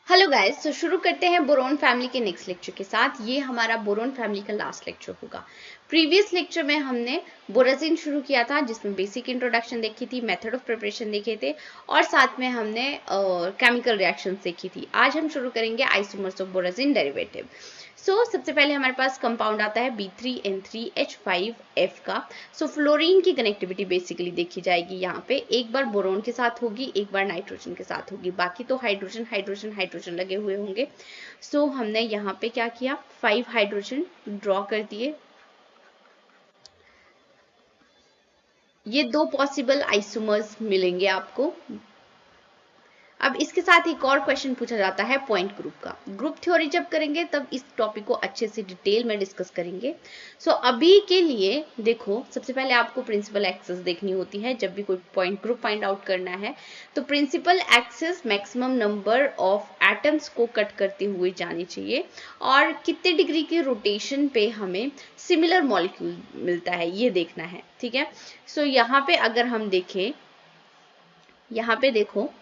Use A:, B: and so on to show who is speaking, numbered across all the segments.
A: Hello guys, तो शुरू करते हैं बोरोन फैमिली के नेक्स्ट लेक्चर के साथ। ये हमारा बोरोन फैमिली का लास्ट लेक्चर होगा। प्रीवियस लेक्चर में हमने बोराजिन शुरू किया था, जिसमें बेसिक इंट्रोडक्शन देखी थी, मेथड ऑफ प्रिपरेशन देखे थे और साथ में हमने केमिकल रिएक्शंस देखी थी। आज हम शुरू करेंगे आइसोमर्स ऑफ बोराजिन डेरिवेटिव। सबसे पहले हमारे पास कंपाउंड आता है B3N3H5F का। फ्लोरीन की कनेक्टिविटी बेसिकली देखी जाएगी। यहाँ पे एक बार बोरोन के साथ होगी, एक बार नाइट्रोजन के साथ होगी, बाकी तो हाइड्रोजन हाइड्रोजन हाइड्रोजन लगे हुए होंगे। हमने यहाँ पे क्या किया, 5 हाइड्रोजन ड्रॉ कर दिए। ये 2 पॉसिबल आइसोमर्स मिलेंगे आपको। अब इसके साथ एक और क्वेश्चन पूछा जाता है पॉइंट ग्रुप का। ग्रुप थ्योरी जब करेंगे तब इस टॉपिक को अच्छे से डिटेल में डिस्कस करेंगे। अभी के लिए देखो, सबसे पहले आपको प्रिंसिपल एक्सिस देखनी होती है जब भी कोई पॉइंट ग्रुप फाइंड आउट करना है। तो principal axis maximum number of atoms को कट करते हुए जानी चाहिए और कितने डिग्री के रोटेशन पे हमें सिमिलर मॉलिक्यूल मिलता है ये देखना है। ठीक है, यहाँ पे अगर हम देखें, यहाँ पे देखो,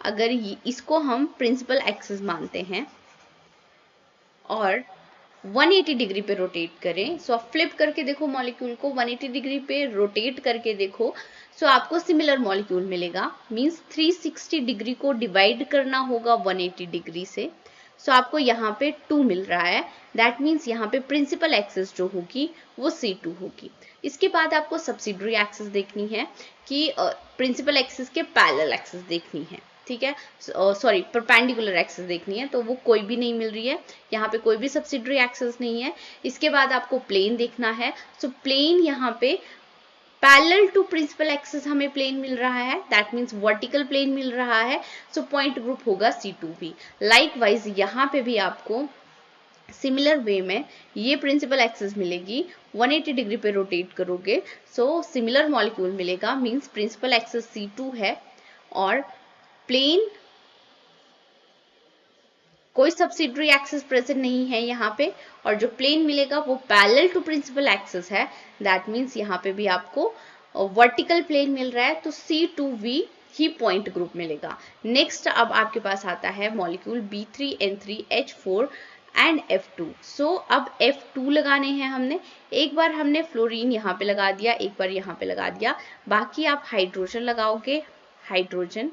A: अगर इसको हम प्रिंसिपल एक्सिस मानते हैं और 180 डिग्री पे रोटेट करें, आप फ्लिप करके देखो मॉलिक्यूल को, 180 डिग्री पे रोटेट करके देखो, आपको सिमिलर मॉलिक्यूल मिलेगा। मींस 360 डिग्री को डिवाइड करना होगा 180 डिग्री से। आपको यहाँ पे 2 मिल रहा है। दैट मीन्स यहाँ पे प्रिंसिपल एक्सिस जो होगी वो C2 होगी। इसके बाद आपको सब्सिडरी एक्सिस देखनी है कि प्रिंसिपल एक्सिस के पैरेलल एक्सिस देखनी है। ठीक है, सॉरी, परपेंडिकुलर एक्सिस देखनी है, तो वो कोई भी नहीं मिल रही है। यहाँ पे कोई भी सब्सिडरी एक्सिस नहीं है। इसके बाद आपको प्लेन देखना है। प्लेन यहाँ पे पैरेलल टू प्रिंसिपल एक्सिस हमें प्लेन मिल रहा है। दैट मीन्स वर्टिकल प्लेन मिल रहा है। पॉइंट ग्रुप होगा C2 भी। लाइकवाइज यहाँ पे भी आपको सिमिलर वे में ये प्रिंसिपल एक्सिस मिलेगी। 180 डिग्री पे रोटेट करोगे, सिमिलर मॉलिक्यूल मिलेगा। मीन्स प्रिंसिपल एक्सिस C2 है और प्लेन कोई सब्सिडरी एक्सिस प्रेजेंट नहीं है यहाँ पे, और जो प्लेन मिलेगा वो पैरेलल टू प्रिंसिपल एक्सिस है। दैट मीन्स यहाँ पे भी आपको वर्टिकल प्लेन मिल रहा है, तो C2V ही पॉइंट ग्रुप मिलेगा। नेक्स्ट अब आपके पास आता है मॉलिक्यूल B3N3H4 एंड F2। अब F2 लगाने हैं हमने। एक बार हमने फ्लोरीन यहाँ पे लगा दिया, एक बार यहाँ पे लगा दिया, बाकी आप हाइड्रोजन लगाओगे, hydrogen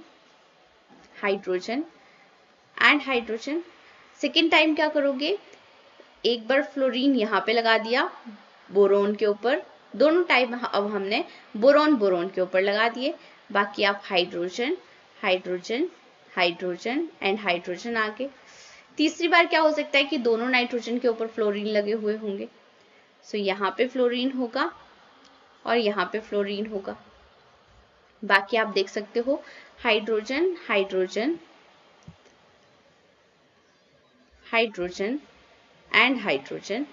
A: hydrogen and hydrogen. Second time क्या करोगे, एक बार फ्लोरीन यहाँ पे लगा दिया बोरोन के ऊपर, दोनों टाइम अब हमने बोरोन बोरोन के ऊपर लगा दिए, बाकी आप hydrogen hydrogen hydrogen and hydrogen आगे। तीसरी बार क्या हो सकता है कि दोनों नाइट्रोजन के ऊपर फ्लोरीन लगे हुए होंगे। यहाँ पे फ्लोरीन होगा और यहाँ पे फ्लोरीन होगा। बाकी आप देख सकते हो hydrogen hydrogen hydrogen and hydrogen.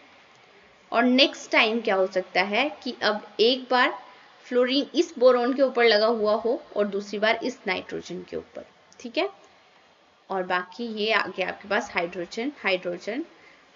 A: और नेक्स्ट टाइम क्या हो सकता है कि अब एक बार फ्लोरीन इस बोरोन के ऊपर लगा हुआ हो और दूसरी बार इस नाइट्रोजन के ऊपर। ठीक है, और बाकी ये आगे आपके पास हाइड्रोजन हाइड्रोजन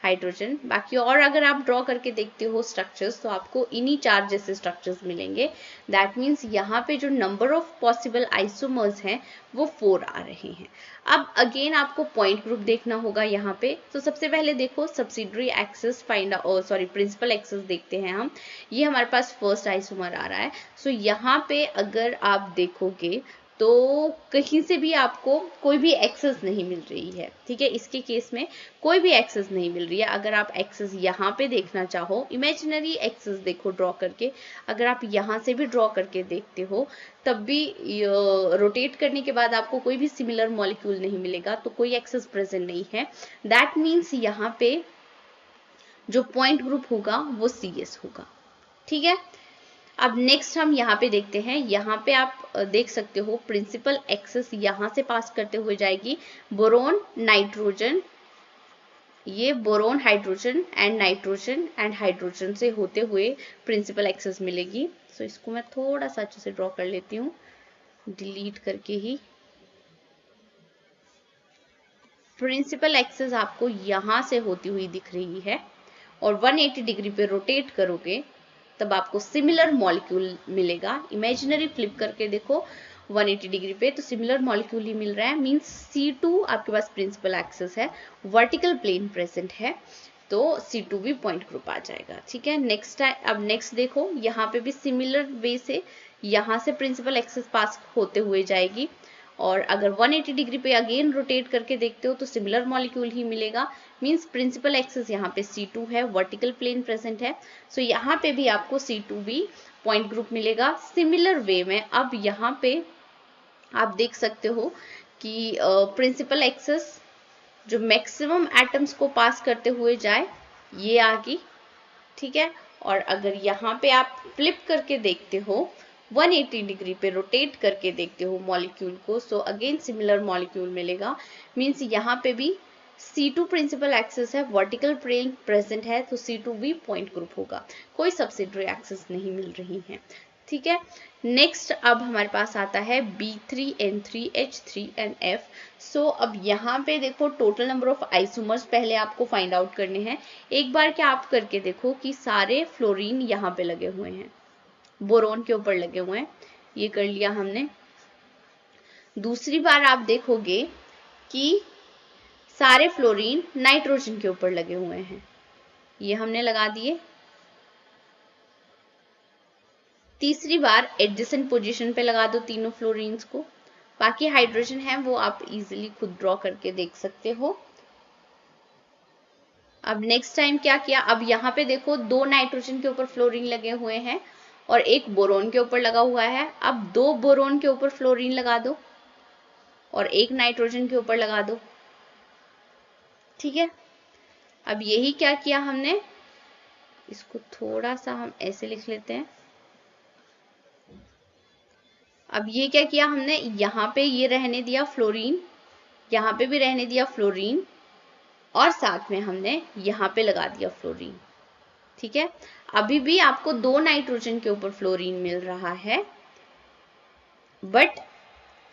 A: हाइड्रोजन। बाकी और अगर आप ड्रॉ करके देखते हो स्ट्रक्चर्स, तो आपको इन्हीं 4 जैसे स्ट्रक्चर्स मिलेंगे। दैट मीन्स यहाँ पे जो नंबर ऑफ पॉसिबल आइसोमर्स हैं वो 4 आ रहे हैं। अब अगेन आपको पॉइंट ग्रुप देखना होगा यहाँ पे। सबसे पहले देखो subsidiary axis find, sorry principal axis देखते हैं हम। ये हमारे पास फर्स्ट आइसोमर आ रहा है। यहाँ पे अगर आप देखोगे तो कहीं से भी आपको कोई भी एक्सेस नहीं मिल रही है। ठीक है, इसके केस में कोई भी एक्सेस नहीं मिल रही है। अगर आप एक्सेस यहाँ पे देखना चाहो, इमेजिनरी एक्सेस देखो ड्रॉ करके, अगर आप यहाँ से भी ड्रॉ करके देखते हो तब भी रोटेट करने के बाद आपको कोई भी सिमिलर मॉलिक्यूल नहीं मिलेगा, तो कोई एक्सेस प्रेजेंट नहीं है। दैट मीन्स यहाँ पे जो पॉइंट ग्रुप होगा वो CS होगा। ठीक है, अब नेक्स्ट हम यहाँ पे देखते हैं। यहाँ पे आप देख सकते हो प्रिंसिपल एक्सिस यहाँ से पास करते हुए जाएगी बोरोन नाइट्रोजन, ये बोरोन हाइड्रोजन एंड हाइड्रोजन से होते हुए प्रिंसिपल एक्सिस मिलेगी। इसको मैं थोड़ा सा अच्छे से ड्रॉ कर लेती हूँ डिलीट करके ही। प्रिंसिपल एक्सिस आपको यहाँ से होती हुई दिख रही है और 180 डिग्री पे रोटेट करोगे तब आपको सिमिलर मॉलिक्यूल मिलेगा। इमेजिनरी फ्लिप करके देखो 180 डिग्री पे, तो सिमिलर मॉलिक्यूल ही मिल रहा है, मींस C2 आपके पास प्रिंसिपल एक्सिस है, वर्टिकल प्लेन प्रेजेंट है, तो C2 भी पॉइंट ग्रुप आ जाएगा। ठीक है, नेक्स्ट अब नेक्स्ट देखो, यहाँ पे भी सिमिलर वे से यहाँ से प्रिंसिपल एक्सिस पास होते हुए जाएगी, और अगर 180 डिग्री पे अगेन रोटेट करके देखते हो तो सिमिलर मॉलिक्यूल ही मिलेगा, मींस प्रिंसिपल एक्सिस यहाँ पे C2 है, वर्टिकल प्लेन प्रेजेंट है, सो यहाँ पे भी आपको C2 भी पॉइंट ग्रुप मिलेगा। सिमिलर वे में अब यहाँ पे आप देख सकते हो कि प्रिंसिपल एक्सिस जो मैक्सिमम एटम्स को पास करते हुए जाए ये आ गई। ठीक है, और अगर यहाँ पे आप फ्लिप करके देखते हो 180 डिग्री पे रोटेट करके देखते हो मॉलिक्यूल को, सो अगेन सिमिलर मॉलिक्यूल मिलेगा, मींस यहाँ पे भी C2 प्रिंसिपल एक्सिस है, वर्टिकल प्लेन प्रेजेंट है, तो C2 भी पॉइंट ग्रुप होगा, कोई सब्सिडियरी एक्सिस नहीं मिल रही है। ठीक है, नेक्स्ट अब हमारे पास आता है B3N3H3NF। सो अब यहाँ पे देखो टोटल नंबर ऑफ आइसोमर्स पहले आपको फाइंड आउट करने हैं। एक बार क्या आप करके देखो कि सारे फ्लोरीन यहाँ पे लगे हुए हैं, बोरोन के ऊपर लगे हुए हैं, ये कर लिया हमने। दूसरी बार आप देखोगे कि सारे फ्लोरीन नाइट्रोजन के ऊपर लगे हुए हैं, ये हमने लगा दिए। तीसरी बार एडजेसेंट पोजीशन पे लगा दो तीनों फ्लोरीन्स को, बाकी हाइड्रोजन है वो आप इजीली खुद ड्रॉ करके देख सकते हो। अब नेक्स्ट टाइम क्या किया, अब यहाँ पे देखो 2 नाइट्रोजन के ऊपर फ्लोरीन लगे हुए हैं और 1 बोरोन के ऊपर लगा हुआ है। अब 2 बोरोन के ऊपर फ्लोरीन लगा दो और 1 नाइट्रोजन के ऊपर लगा दो। ठीक है, अब यही क्या किया हमने, इसको थोड़ा सा हम ऐसे लिख लेते हैं। अब ये क्या किया हमने, यहाँ पे ये रहने दिया फ्लोरीन, यहाँ पे भी रहने दिया फ्लोरीन, और साथ में हमने यहाँ पे लगा दिया फ्लोरीन। ठीक है, अभी भी आपको 2 नाइट्रोजन के ऊपर फ्लोरीन मिल रहा है, बट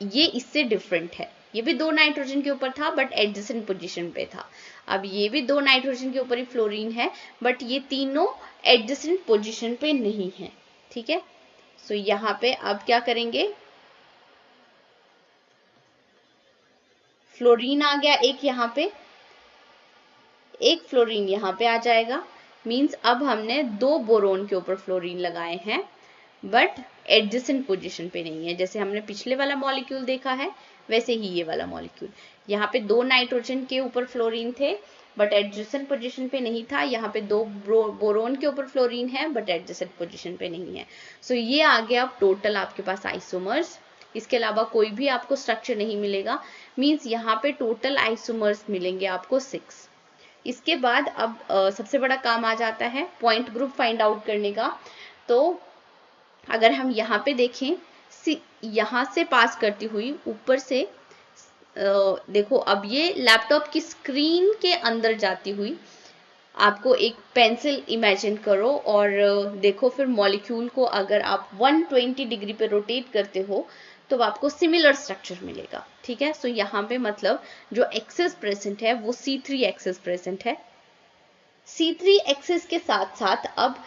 A: ये इससे डिफरेंट है, ये भी 2 नाइट्रोजन के ऊपर था बट एडजेसेंट पोजीशन पे था। अब ये भी 2 नाइट्रोजन के ऊपर ही फ्लोरीन है, बट ये तीनों एडजेसेंट पोजीशन पे नहीं है। ठीक है, सो यहाँ पे अब क्या करेंगे, फ्लोरीन आ गया एक, यहाँ पे एक फ्लोरीन यहाँ पे आ जाएगा, मींस अब हमने 2 बोरोन के ऊपर फ्लोरीन लगाए हैं बट एडजेसेंट पोजीशन पे नहीं है। जैसे हमने पिछले वाला मॉलिक्यूल देखा है वैसे ही ये वाला मॉलिक्यूल, यहाँ पे 2 नाइट्रोजन के ऊपर फ्लोरीन थे बट एडजेसेंट पोजीशन पे नहीं था, यहाँ पे 2 बोरोन के ऊपर फ्लोरीन है बट एडजेसेंट पोजीशन पे नहीं है। सो ये आ गया टोटल आपके पास आइसोमर्स, इसके अलावा कोई भी आपको स्ट्रक्चर नहीं मिलेगा, मींस यहाँ पे टोटल आइसोमर्स मिलेंगे आपको 6। इसके बाद अब सबसे बड़ा काम आ जाता है पॉइंट ग्रुप फाइंड आउट करने का। तो अगर हम यहाँ पे देखें, यहाँ से पास करती हुई ऊपर से देखो, अब ये लैपटॉप की स्क्रीन के अंदर जाती हुई आपको एक पेंसिल इमेजिन करो और देखो, फिर मॉलिक्यूल को अगर आप 120 डिग्री पे रोटेट करते हो तो आपको सिमिलर स्ट्रक्चर मिलेगा। ठीक है, सो यहाँ पे मतलब जो एक्सिस प्रेजेंट है वो C3 एक्सिस प्रेजेंट है। C3 एक्सिस के साथ साथ अब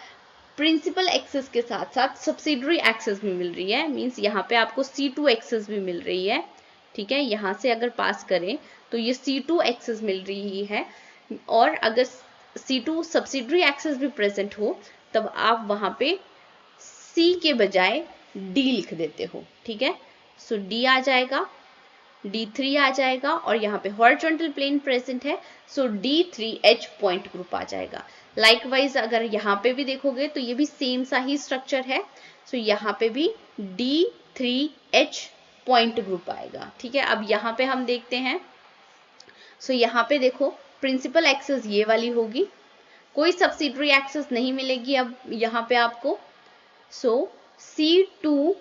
A: प्रिंसिपल एक्सिस के साथ साथ सब्सिडरी एक्सिस भी मिल रही है, मींस यहाँ पे आपको C2 एक्सिस भी मिल रही है। ठीक है, यहाँ से अगर पास करें तो ये C2 एक्सिस मिल रही है, और अगर C2 सब्सिडरी एक्सिस भी प्रेजेंट हो तब आप वहां पे C के बजाय D लिख देते हो। ठीक है, सो D आ जाएगा, D3 आ जाएगा, और यहाँ पे हॉरिजॉन्टल प्लेन प्रेजेंट है, सो D3H पॉइंट ग्रुप आ जाएगा। लाइकवाइज अगर यहाँ पे भी देखोगे तो ये भी सेम सा ही स्ट्रक्चर है, सो यहाँ पे भी D3H पॉइंट ग्रुप आएगा। ठीक है, अब यहाँ पे हम देखते हैं, सो यहाँ पे देखो प्रिंसिपल एक्सिस ये वाली होगी, कोई सब्सिडरी एक्सिस नहीं मिलेगी अब यहाँ पे आपको। सो C2V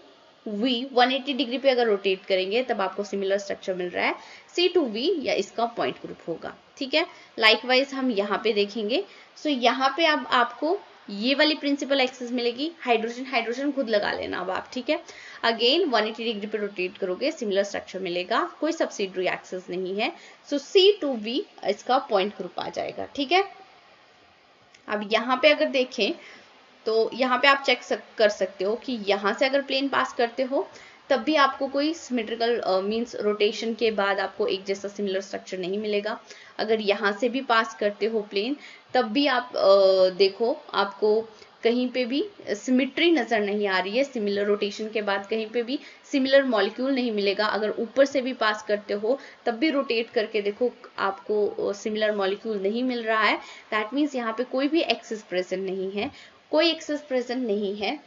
A: 180 डिग्री पे अगर रोटेट करेंगे तब आपको सिमिलर स्ट्रक्चर मिल रहा है, C2V या इसका पॉइंट ग्रुप होगा। ठीक है, लाइकवाइज हम यहाँ पे देखेंगे, सो यहाँ पे अब आपको ये वाली प्रिंसिपल एक्सिस मिलेगी, हाइड्रोजन हाइड्रोजन खुद लगा लेना अब आप। ठीक है, अगेन 180 डिग्री पे रोटेट करोगे सिमिलर स्ट्रक्चर मिलेगा, कोई सब्सिडरी एक्सिस नहीं है, सो C2V इसका पॉइंट ग्रुप आ जाएगा। ठीक है, अब यहाँ पे अगर देखें तो यहाँ पे आप चेक कर सकते हो कि यहाँ से अगर प्लेन पास करते हो तब भी आपको कोई सिमेट्रिकल मींस रोटेशन के बाद आपको एक जैसा सिमिलर स्ट्रक्चर नहीं मिलेगा। अगर यहाँ से भी पास करते हो प्लेन, तब भी आप देखो आपको कहीं पे भी सिमिट्री नजर नहीं आ रही है। सिमिलर रोटेशन के बाद कहीं पे भी सिमिलर मॉलिक्यूल नहीं मिलेगा। अगर ऊपर से भी पास करते हो तब भी रोटेट करके देखो आपको सिमिलर मॉलिक्यूल नहीं मिल रहा है। दैट मीन्स यहाँ पे कोई भी एक्सेस प्रेजेंट नहीं है, कोई एक्सेस प्रेजेंट नहीं है।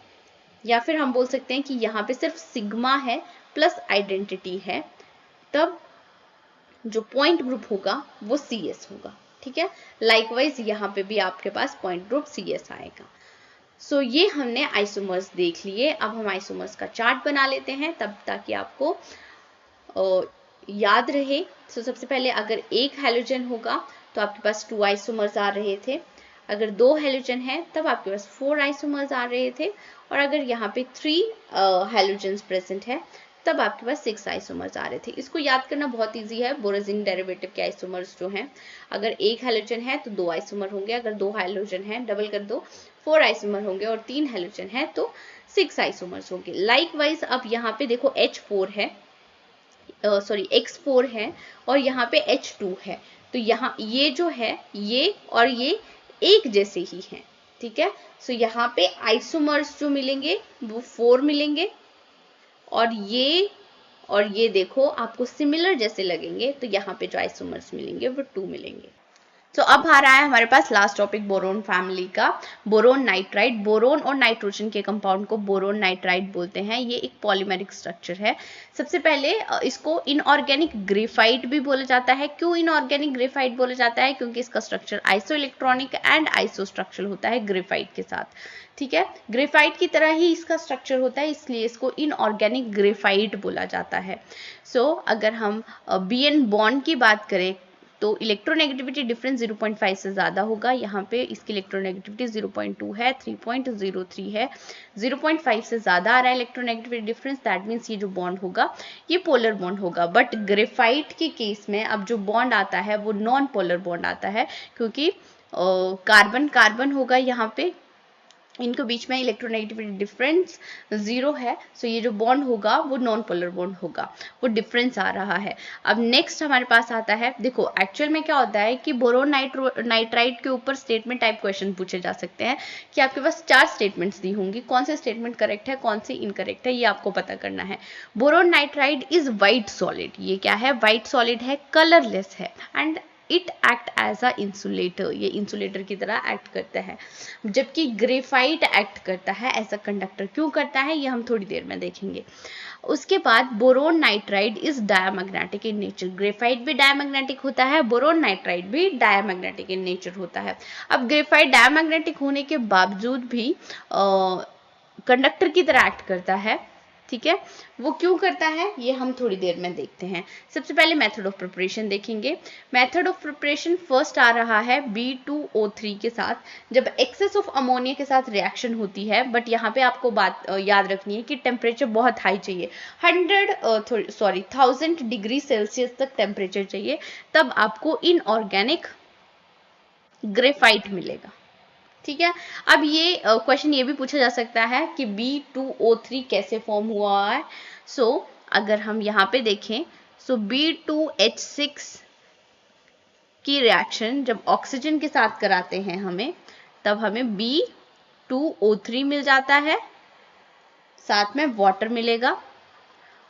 A: या फिर हम बोल सकते हैं कि यहाँ पे सिर्फ सिग्मा है प्लस आइडेंटिटी है, तब जो पॉइंट ग्रुप होगा वो CS होगा। ठीक है, लाइकवाइज यहाँ पे भी आपके पास पॉइंट ग्रुप CS आएगा। सो ये हमने आइसोमर्स देख लिए। अब हम आइसोमर्स का चार्ट बना लेते हैं तब ताकि आपको याद रहे। सो सबसे पहले अगर एक हैलोजन होगा तो आपके पास 2 आइसोमर्स आ रहे थे। अगर 2 हैलोजन है तब आपके पास 4 आइसोमर्स आ रहे थे। और अगर यहाँ पे 3 हैलोजन्स प्रेजेंट है तब आपके पास 6 आइसोमर्स आ रहे थे। इसको याद करना बहुत इजी है। बोरोजिन डेरिवेटिव के आइसोमर्स जो हैं, अगर एक हैलोजन है तो 2 आइसोमर होंगे, अगर 2 हैलोजन है डबल कर दो 4 आइसोमर होंगे, और 3 हैलोजन है तो 6 आइसोमर्स होंगे। लाइकवाइज अब यहाँ पे देखो H4 है, सॉरी X4 है और यहाँ पे H2 है, तो यहाँ ये जो है ये और ये एक जैसे ही हैं। ठीक है, सो यहाँ पे आइसोमर्स जो मिलेंगे वो 4 मिलेंगे और ये देखो आपको सिमिलर जैसे लगेंगे, तो यहाँ पे जो आइसोमर्स मिलेंगे वो 2 मिलेंगे। तो अब आ रहा है हमारे पास लास्ट टॉपिक बोरोन फैमिली का, बोरोन नाइट्राइड। बोरोन और नाइट्रोजन के कंपाउंड को बोरोन नाइट्राइड बोलते हैं। ये एक पॉलीमेरिक स्ट्रक्चर है। सबसे पहले इसको इनऑर्गेनिक ग्रेफाइट भी बोला जाता है। क्यों इनऑर्गेनिक ग्रेफाइट बोला जाता है? क्योंकि इसका structure iso electronic and iso structural होता है ग्रेफाइट के साथ। ठीक है, ग्रेफाइट की तरह ही इसका स्ट्रक्चर होता है, इसलिए इसको इनऑर्गेनिक ग्रेफाइट बोला जाता है। सो अगर हम BN बॉन्ड की बात करें तो इलेक्ट्रोनेगेटिविटी डिफरेंस 0.5 से ज्यादा होगा। यहाँ पे इसकी इलेक्ट्रोनेगेटिविटी 0.2 है, 3.03 है। 0.5 से ज्यादा आ रहा है इलेक्ट्रोनेगेटिविटी डिफरेंस, दैट मीन्स ये जो बॉन्ड होगा ये पोलर बॉन्ड होगा। बट ग्रेफाइट के केस में अब जो बॉन्ड आता है वो नॉन पोलर बॉन्ड आता है, क्योंकि कार्बन कार्बन होगा यहाँ पे, इनके बीच में इलेक्ट्रोनेगेटिविटी डिफरेंस 0 है। सो ये जो बॉन्ड होगा वो नॉन पोलर बॉन्ड होगा, वो डिफरेंस आ रहा है। अब नेक्स्ट हमारे पास आता है, देखो एक्चुअल में क्या होता है कि बोरोन नाइट्राइड के ऊपर स्टेटमेंट टाइप क्वेश्चन पूछे जा सकते हैं कि आपके पास 4 स्टेटमेंट्स दी होंगी, कौन से स्टेटमेंट करेक्ट है कौन से इनकरेक्ट है ये आपको पता करना है। Boron nitride is white solid, ये क्या है? व्हाइट सॉलिड है, कलरलेस है and it act as a insulator, ये इंसुलेटर की तरह एक्ट करता है। जबकि ग्रेफाइट एक्ट करता है एज अ कंडक्टर। क्यों करता है ये हम थोड़ी देर में देखेंगे। उसके बाद boron nitride is diamagnetic in nature. Graphite भी डायमैग्नेटिक होता है, बोरोन नाइट्राइड भी डायमैग्नेटिक इन नेचर होता है। अब ग्रेफाइट डायमैग्नेटिक होने के बावजूद भी कंडक्टर की तरह एक्ट करता है। ठीक है, वो क्यों करता है ये हम थोड़ी देर में देखते हैं। सबसे पहले मेथड ऑफ प्रिपरेशन देखेंगे। मेथड ऑफ प्रिपरेशन फर्स्ट आ रहा है B2O3 के साथ। जब एक्सेस ऑफ अमोनिया के साथ रिएक्शन होती है, बट यहाँ पे आपको बात याद रखनी है कि टेम्परेचर बहुत हाई चाहिए, 1000 डिग्री सेल्सियस तक टेम्परेचर चाहिए, तब आपको इनऑर्गेनिक ग्रेफाइट मिलेगा। ठीक है, अब ये क्वेश्चन ये भी पूछा जा सकता है कि B2O3 कैसे फॉर्म हुआ है। सो अगर हम यहाँ पे देखें, सो B2H6 की रिएक्शन जब ऑक्सीजन के साथ कराते हैं हमें, तब हमें B2O3 मिल जाता है, साथ में वाटर मिलेगा,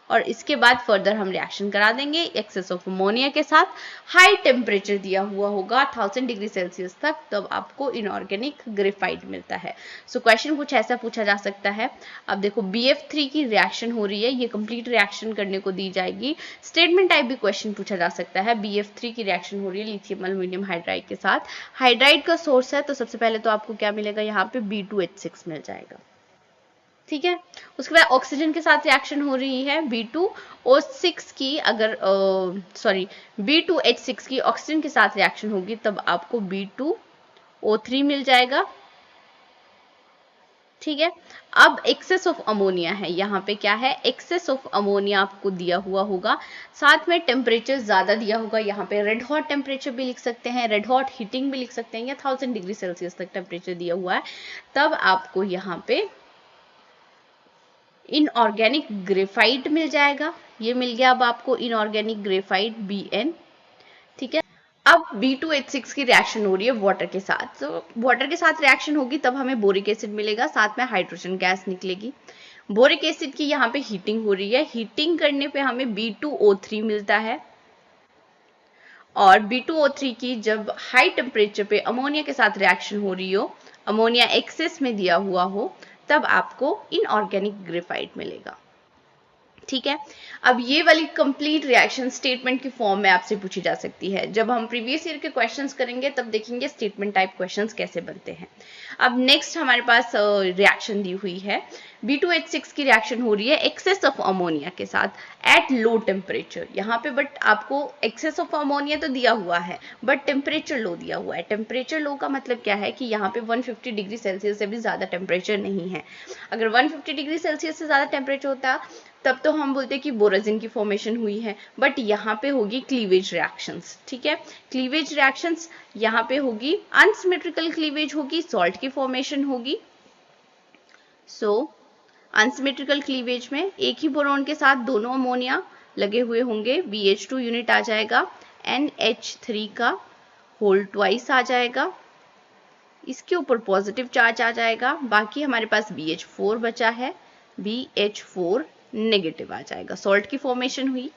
A: और इसके बाद फर्दर हम रिएक्शन करा देंगे एक्सेस ऑफ अमोनिया के साथ। हाई टेम्परेचर दिया हुआ होगा 1000 डिग्री सेल्सियस तक, तब आपको इनऑर्गेनिक ग्रेफाइट मिलता है। सो क्वेश्चन कुछ ऐसा पूछा जा सकता है। अब देखो BF3 की रिएक्शन हो रही है, ये कंप्लीट रिएक्शन करने को दी जाएगी। स्टेटमेंट टाइप भी क्वेश्चन पूछा जा सकता है। BF3 की रिएक्शन हो रही है लिथियम एल्यूमिनियम हाइड्राइड के साथ, हाइड्राइड का सोर्स है, तो सबसे पहले तो आपको क्या मिलेगा यहाँ पे B2H6 मिल जाएगा। ठीक है, उसके बाद ऑक्सीजन के साथ रिएक्शन हो रही है B2O6 की, अगर B2H6 की ऑक्सीजन के साथ रिएक्शन होगी तब आपको B2O3 मिल जाएगा। ठीक है, अब एक्सेस ऑफ अमोनिया है, यहाँ पे क्या है? एक्सेस ऑफ अमोनिया आपको दिया हुआ होगा, साथ में टेम्परेचर ज्यादा दिया होगा। यहाँ पे रेड हॉट टेम्परेचर भी लिख सकते हैं, रेड हॉट हीटिंग भी लिख सकते हैं, या 1000 डिग्री सेल्सियस तक टेम्परेचर दिया हुआ है, तब आपको यहाँ पे इनऑर्गेनिक ग्रेफाइट मिल जाएगा, ये मिल गया अब आपको इनऑर्गेनिक ग्रेफाइट Bn। ठीक है, अब B2H6 की रिएक्शन हो रही है वाटर के साथ, तो वाटर के साथ रिएक्शन होगी तब हमें बोरिक एसिड मिलेगा, साथ में हाइड्रोजन गैस निकलेगी। बोरिक एसिड की यहाँ पे हीटिंग हो रही है, हीटिंग करने पे हमें B2O3 मिलता है, और B2O3 की जब हाई टेम्परेचर पे अमोनिया के साथ रिएक्शन हो रही हो, अमोनिया एक्सेस में दिया हुआ हो, तब आपको इनऑर्गेनिक ग्रेफाइट मिलेगा। ठीक है, अब ये वाली कंप्लीट रिएक्शन स्टेटमेंट की फॉर्म में आपसे पूछी जा सकती है। जब हम प्रीवियस ईयर के क्वेश्चंस करेंगे तब देखेंगे स्टेटमेंट टाइप क्वेश्चंस कैसे बनते हैं। अब नेक्स्ट हमारे पास रिएक्शन दी हुई है, B2H6 की रिएक्शन हो रही है एक्सेस ऑफ अमोनिया के साथ एट लो टेम्परेचर। यहाँ पे बट आपको एक्सेस ऑफ अमोनिया तो दिया हुआ है बट टेम्परेचर लो दिया हुआ है। टेम्परेचर लो का मतलब क्या है कि यहाँ पे 150 डिग्री सेल्सियस से भी ज्यादा टेम्परेचर नहीं है। अगर 150 डिग्री सेल्सियस से ज्यादा टेम्परेचर होता तब तो हम बोलते कि बोराजिन की फॉर्मेशन हुई है, बट यहाँ पे होगी क्लीवेज रिएक्शंस। ठीक है, क्लीवेज रिएक्शंस यहाँ पे होगी, अनसिमेट्रिकल क्लीवेज होगी, सॉल्ट की फॉर्मेशन होगी। सो अनसिमेट्रिकल क्लीवेज में एक ही बोरॉन के साथ दोनों अमोनिया लगे हुए होंगे, BH2 यूनिट आ जाएगा, NH3 का होल ट्वाइस आ जाएगा, इसके ऊपर पॉजिटिव चार्ज आ जाएगा, बाकी हमारे पास BH4 बचा है, BH4 नेगेटिव आ जाएगा। सॉल्ट की फॉर्मेशन हुई,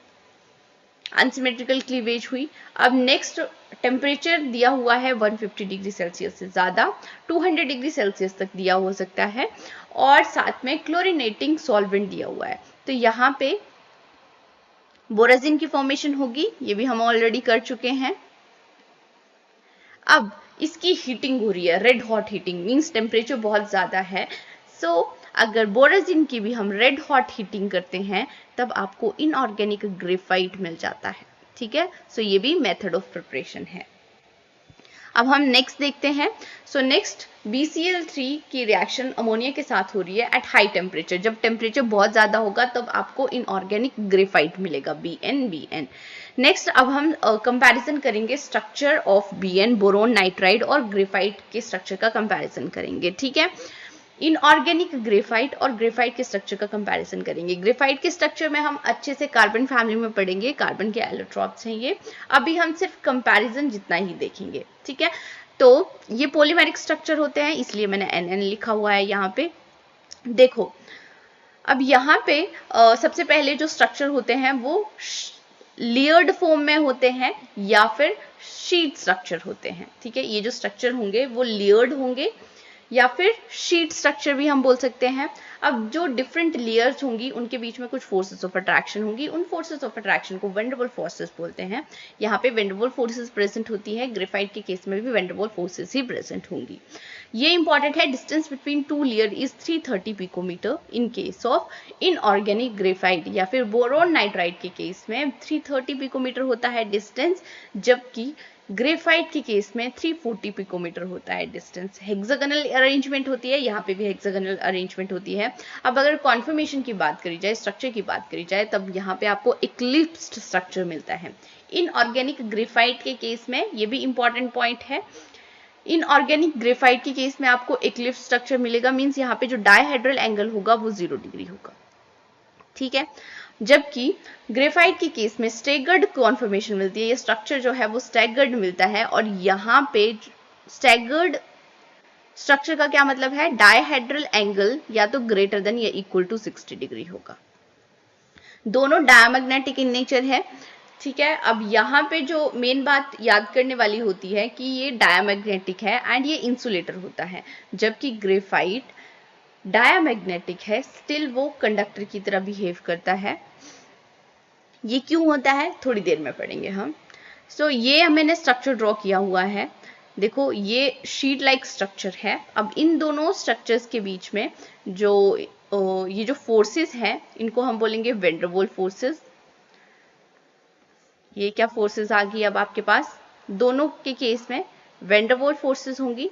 A: अनसिमेट्रिकल क्लीवेज हुई। अब नेक्स्ट टेम्परेचर दिया हुआ है 150 डिग्री सेल्सियस से ज्यादा, 200 डिग्री सेल्सियस तक दिया हो सकता है, और साथ में क्लोरीनेटिंग सॉल्वेंट दिया हुआ है। तो यहाँ पे बोराजिन की फॉर्मेशन होगी, ये भी हम ऑलरेडी कर चुके हैं। अब इसकी हीटिंग हो रही है, red hot heating, means temperature बहुत ज्यादा है। सो अगर बोराजिन की भी हम रेड हॉट हीटिंग करते हैं तब आपको इनऑर्गेनिक ग्रेफाइट मिल जाता है। ठीक है, सो ये भी मेथड ऑफ प्रिपरेशन है। अब हम नेक्स्ट देखते हैं। सो नेक्स्ट BCl3 की रिएक्शन अमोनिया के साथ हो रही है एट हाई टेम्परेचर। जब टेम्परेचर बहुत ज्यादा होगा तब आपको इनऑर्गेनिक ग्रेफाइट मिलेगा, BN। नेक्स्ट अब हम कंपैरिजन करेंगे structure of BN, boron nitride और ग्रेफाइट के स्ट्रक्चर का कंपैरिजन करेंगे। ठीक है, इनऑर्गेनिक ग्रेफाइट और ग्रेफाइट के स्ट्रक्चर का कंपैरिजन करेंगे। ग्रेफाइट के स्ट्रक्चर में हम अच्छे से कार्बन फैमिली में पढ़ेंगे, कार्बन के एलोट्रॉप्स हैं ये। अभी हम सिर्फ कंपैरिजन जितना ही देखेंगे। ठीक है, तो ये पॉलीमेरिक स्ट्रक्चर होते हैं, इसलिए मैंने NN लिखा हुआ है यहाँ पे। देखो अब यहाँ पे सबसे पहले जो स्ट्रक्चर होते हैं वो लेयर्ड फॉर्म में होते हैं या फिर शीट स्ट्रक्चर होते हैं। ठीक है, ये जो स्ट्रक्चर होंगे वो लेयर्ड होंगे या फिर शीट स्ट्रक्चर भी हम बोल सकते हैं। अब जो डिफरेंट लेयर्स होंगी उनके बीच में कुछ फोर्सेस ऑफ अट्रैक्शन होंगी, उन फोर्सेस ऑफ अट्रैक्शन को वेंडरवॉल फोर्सेस बोलते हैं। यहाँ पे वेंडरवॉल फोर्सेस प्रेजेंट होती है, ग्रेफाइट के केस में भी वेंडरवॉल फोर्सेस ही प्रेजेंट होंगी। ये इंपॉर्टेंट है, distance between two layer is 330 picometer in case of inorganic graphite, या फिर बोरोन नाइट्राइड के केस में 330 पिकोमीटर होता है डिस्टेंस, जबकि ग्रेफाइट के केस में 340 पिकोमीटर होता है डिस्टेंस। हेक्सागोनल अरेंजमेंट होती है, यहाँ पे भी हेक्सागोनल अरेंजमेंट होती है। अब अगर कॉन्फर्मेशन की बात करी जाए, स्ट्रक्चर की बात करी जाए, तब यहाँ पे आपको इक्लिप्स्ड स्ट्रक्चर मिलता है। इनऑर्गेनिक ग्रेफाइट के केस में, ये भी इंपॉर्टेंट पॉइंट है, इनऑर्गेनिक ग्रेफाइट के केस में आपको इक्लिप्स स्ट्रक्चर मिलेगा, मींस यहाँ पे जो डायहेड्रल एंगल होगा वो 0 डिग्री होगा। ठीक है, जबकि ग्रेफाइट के केस में स्टैगर्ड कॉन्फॉर्मेशन मिलती है, ये स्ट्रक्चर जो है वो स्टैगर्ड मिलता है, और यहाँ पे स्टैगर्ड स्ट्रक्चर का क्या मतलब है, डायहेड्रल एंगल या तो ग्रेटर देन या इक्वल टू 60 डिग्री होगा। दोनों डायमैग्नेटिक इन नेचर है। ठीक है, अब यहाँ पे जो मेन बात याद करने वाली होती है कि ये डायमैग्नेटिक है एंड ये इंसुलेटर होता है, जबकि ग्रेफाइट डायमैग्नेटिक है, स्टिल वो कंडक्टर की तरह बिहेव करता है। ये क्यों होता है थोड़ी देर में पढ़ेंगे हम। सो ये मैंने स्ट्रक्चर ड्रॉ किया हुआ है, देखो ये शीट लाइक स्ट्रक्चर है। अब इन दोनों स्ट्रक्चर्स के बीच में जो ये जो फोर्सेस हैं इनको हम बोलेंगे वेंडरवॉल फोर्सेस। ये क्या फोर्सेस आ गई अब आपके पास, दोनों के केस में वेंडरवॉल फोर्सेस होंगी,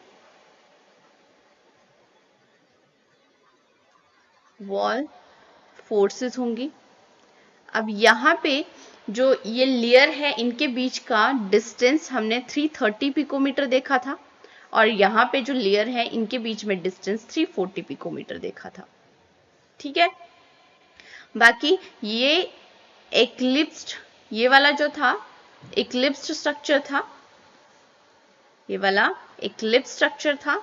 A: वॉल फोर्सेस होंगी। अब यहाँ पे जो ये लेयर है इनके बीच का डिस्टेंस हमने 330 पिकोमीटर देखा था, और यहाँ पे जो लेयर है इनके बीच में डिस्टेंस 340 पिकोमीटर देखा था। ठीक है, बाकी ये एक्लिप्स्ड, ये वाला जो था एक्लिप्स्ड स्ट्रक्चर था, ये वाला एक्लिप्स स्ट्रक्चर था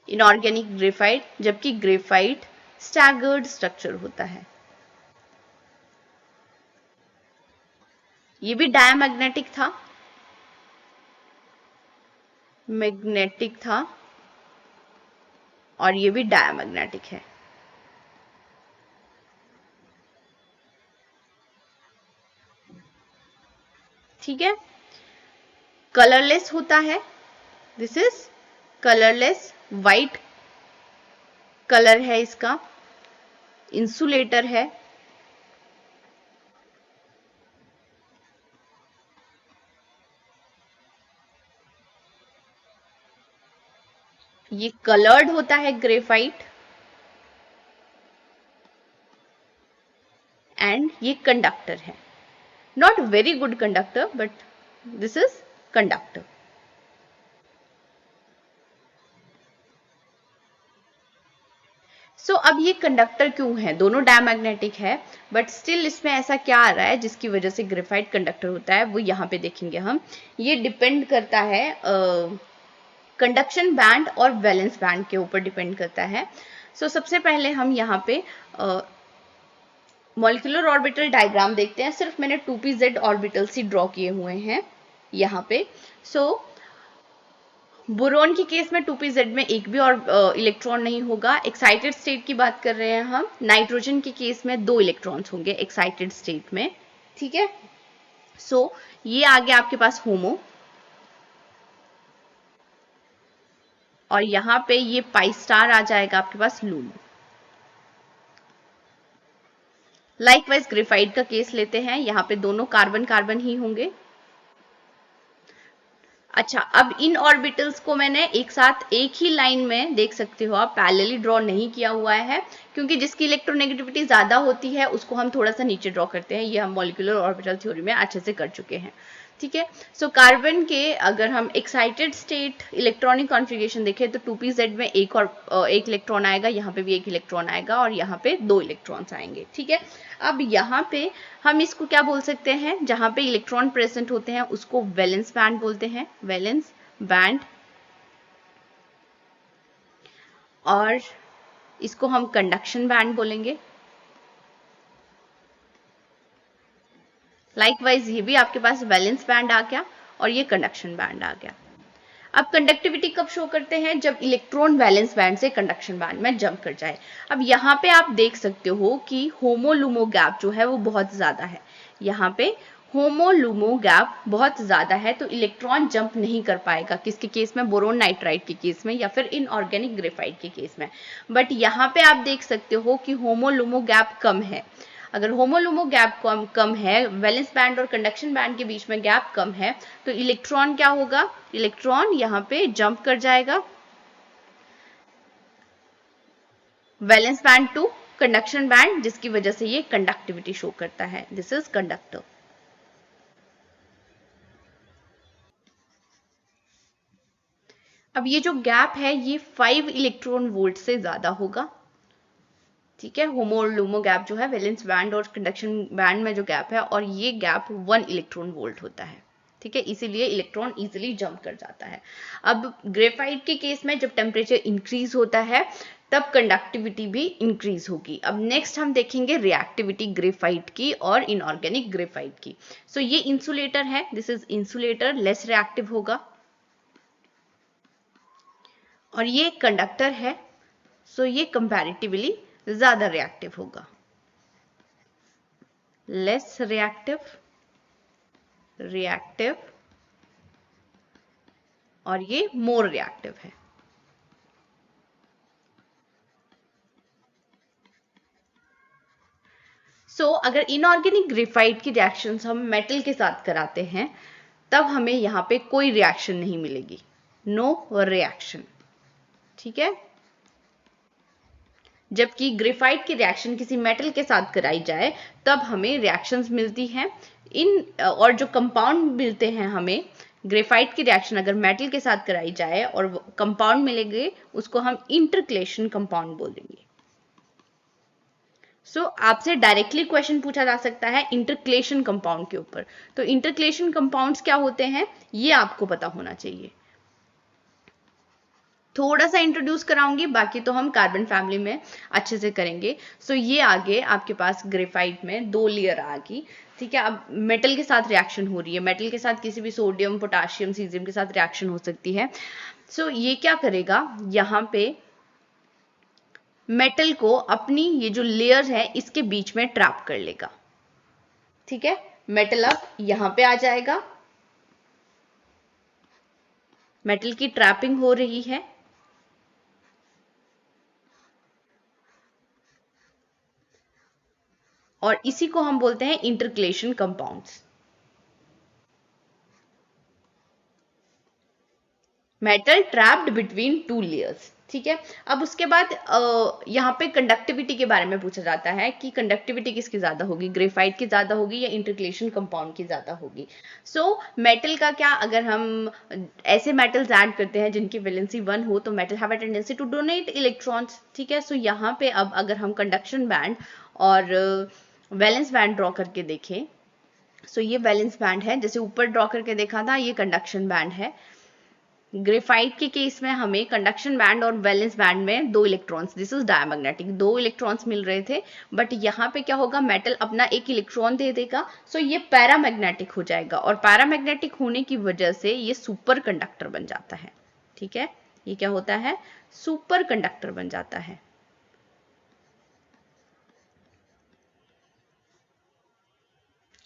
A: इनऑर्गेनिक ग्रेफाइट, जबकि ग्रेफाइट स्टैगर्ड स्ट्रक्चर होता है। ये भी डायमैग्नेटिक था, मैग्नेटिक था, और ये भी डायमैग्नेटिक है। ठीक है, कलरलेस होता है, this is colourless, white colour है इसका, इंसुलेटर है। ये कलर्ड होता है ग्रेफाइट, एंड ये कंडक्टर है, not very good conductor but this is conductor. So अब ये कंडक्टर क्यों है, दोनों डायमैग्नेटिक है बट स्टिल इसमें ऐसा क्या आ रहा है जिसकी वजह से ग्रेफाइट कंडक्टर होता है, वो यहाँ पे देखेंगे हम। ये डिपेंड करता है कंडक्शन बैंड और वैलेंस बैंड के ऊपर डिपेंड करता है। सो सबसे पहले हम यहाँ पे मॉलिक्यूलर ऑर्बिटल डायग्राम देखते हैं। सिर्फ मैंने 2pz ऑर्बिटल्स ही ड्रॉ किए हुए हैं यहाँ पे। सो बोरोन के केस में 2pz में एक भी और इलेक्ट्रॉन नहीं होगा। एक्साइटेड स्टेट की बात कर रहे हैं हम, नाइट्रोजन के केस में 2 इलेक्ट्रॉन्स होंगे एक्साइटेड स्टेट में। ठीक है, सो ये आ गया आपके पास होमो, और यहां पे ये पाई स्टार आ जाएगा आपके पास लूमो। लाइकवाइज ग्रेफाइट का केस लेते हैं, यहां पे दोनों कार्बन कार्बन ही होंगे। अच्छा, अब इन ऑर्बिटल्स को मैंने एक साथ एक ही लाइन में देख सकते हो आप, पैरेलली ड्रॉ नहीं किया हुआ है, क्योंकि जिसकी इलेक्ट्रोनेगेटिविटी ज्यादा होती है उसको हम थोड़ा सा नीचे ड्रॉ करते हैं। ये हम मॉलिक्यूलर ऑर्बिटल थ्योरी में अच्छे से कर चुके हैं। ठीक है, सो कार्बन के अगर हम एक्साइटेड स्टेट इलेक्ट्रॉनिक कॉन्फ़िगरेशन देखें तो 2pz में एक इलेक्ट्रॉन आएगा, यहाँ पे भी एक इलेक्ट्रॉन आएगा, और यहाँ पे 2 इलेक्ट्रॉन्स आएंगे। ठीक है, अब यहाँ पे हम इसको क्या बोल सकते हैं, जहां पे इलेक्ट्रॉन प्रेजेंट होते हैं उसको वैलेंस बैंड बोलते हैं, वैलेंस बैंड, और इसको हम कंडक्शन बैंड बोलेंगे। लाइकवाइज ये भी आपके पास वैलेंस बैंड आ गया और ये कंडक्शन बैंड आ गया। अब कंडक्टिविटी कब शो करते हैं, जब इलेक्ट्रॉन वैलेंस बैंड से कंडक्शन बैंड में जंप कर जाए। अब यहाँ पे आप देख सकते हो कि होमो लूमो गैप जो है वो बहुत ज्यादा है। यहाँ पे होमो लूमो गैप बहुत ज्यादा है, तो इलेक्ट्रॉन जंप नहीं कर पाएगा। किसके केस में, बोरोन नाइट्राइड के केस में या फिर इनऑर्गेनिक ग्रेफाइट के केस में। बट यहाँ पे आप देख सकते हो कि होमो लूमो गैप कम है। अगर होमोलुमो गैप कम है, वैलेंस बैंड और कंडक्शन बैंड के बीच में गैप कम है, तो इलेक्ट्रॉन क्या होगा, इलेक्ट्रॉन यहाँ पे जंप कर जाएगा valence band to conduction band, जिसकी वजह से ये कंडक्टिविटी शो करता है। This is conductor. अब ये जो गैप है ये 5 इलेक्ट्रॉन वोल्ट से ज्यादा होगा। ठीक है, होमो और लूमो गैप जो है वैलेंस बैंड और कंडक्शन बैंड में जो गैप है, और ये गैप 1 इलेक्ट्रॉन वोल्ट होता है। ठीक है, इसीलिए इलेक्ट्रॉन इजीली जंप कर जाता है। अब ग्रेफाइट के केस में जब टेम्परेचर इंक्रीज होता है तब कंडक्टिविटी भी इंक्रीज होगी। अब नेक्स्ट हम देखेंगे रिएक्टिविटी ग्रेफाइट की और इनऑर्गेनिक ग्रेफाइट की। सो ये इंसुलेटर है, this is insulator, less reactive होगा, और ये कंडक्टर है, सो ये कंपैरेटिवली ज्यादा रिएक्टिव होगा, लेस रिएक्टिव, रिएक्टिव, और ये मोर रिएक्टिव है। सो अगर इनऑर्गेनिक ग्रेफाइट की रिएक्शंस हम मेटल के साथ कराते हैं तब हमें यहां पे कोई रिएक्शन नहीं मिलेगी, नो रिएक्शन। ठीक है, जबकि ग्रेफाइट की रिएक्शन किसी मेटल के साथ कराई जाए तब हमें रिएक्शंस मिलती हैं। और जो कंपाउंड मिलते हैं हमें ग्रेफाइट की रिएक्शन अगर मेटल के साथ कराई जाए और कंपाउंड मिलेंगे, उसको हम इंटरकलेशन कंपाउंड बोलेंगे। आपसे डायरेक्टली क्वेश्चन पूछा जा सकता है इंटरकलेशन कंपाउंड के ऊपर। तो इंटरकलेशन कंपाउंड्स क्या होते हैं, ये आपको पता होना चाहिए। थोड़ा सा इंट्रोड्यूस कराऊंगी, बाकी तो हम कार्बन फैमिली में अच्छे से करेंगे। ये आगे आपके पास ग्रेफाइट में 2 लेयर आ गई, ठीक है। अब मेटल के साथ रिएक्शन हो रही है, मेटल के साथ किसी भी सोडियम, पोटाशियम, सीजियम के साथ रिएक्शन हो सकती है। ये क्या करेगा, यहाँ पे मेटल को अपनी ये जो लेयर है इसके बीच में ट्रैप कर लेगा, ठीक है। मेटल अब यहां पे आ जाएगा, मेटल की ट्रैपिंग हो रही है, और इसी को हम बोलते हैं intercalation compounds. Metal trapped between 2 layers, ठीक है। अब उसके बाद यहाँ पे कंडक्टिविटी के बारे में पूछा जाता है कि कंडक्टिविटी किसकी ज्यादा होगी, ग्रेफाइट की ज्यादा होगी या इंटरकलेशन कंपाउंड की ज्यादा होगी। मेटल का क्या, अगर हम ऐसे मेटल्स ऐड करते हैं जिनकी वैलेंसी 1 हो, तो metal have a tendency to donate electrons, ठीक है। यहाँ पे अब अगर हम कंडक्शन बैंड और वैलेंस बैंड ड्रॉ करके देखें, ये वैलेंस बैंड है, जैसे ऊपर ड्रॉ करके देखा था, ये कंडक्शन बैंड है। ग्रेफाइट के केस में हमें कंडक्शन बैंड और वैलेंस बैंड में 2 electrons, this is diamagnetic, 2 electrons मिल रहे थे, बट यहाँ पे क्या होगा, मेटल अपना 1 इलेक्ट्रॉन दे देगा, ये पैरामैग्नेटिक हो जाएगा, और पैरामैग्नेटिक होने की वजह से ये सुपर कंडक्टर बन जाता है, ठीक है। ये क्या होता है, सुपर कंडक्टर बन जाता है।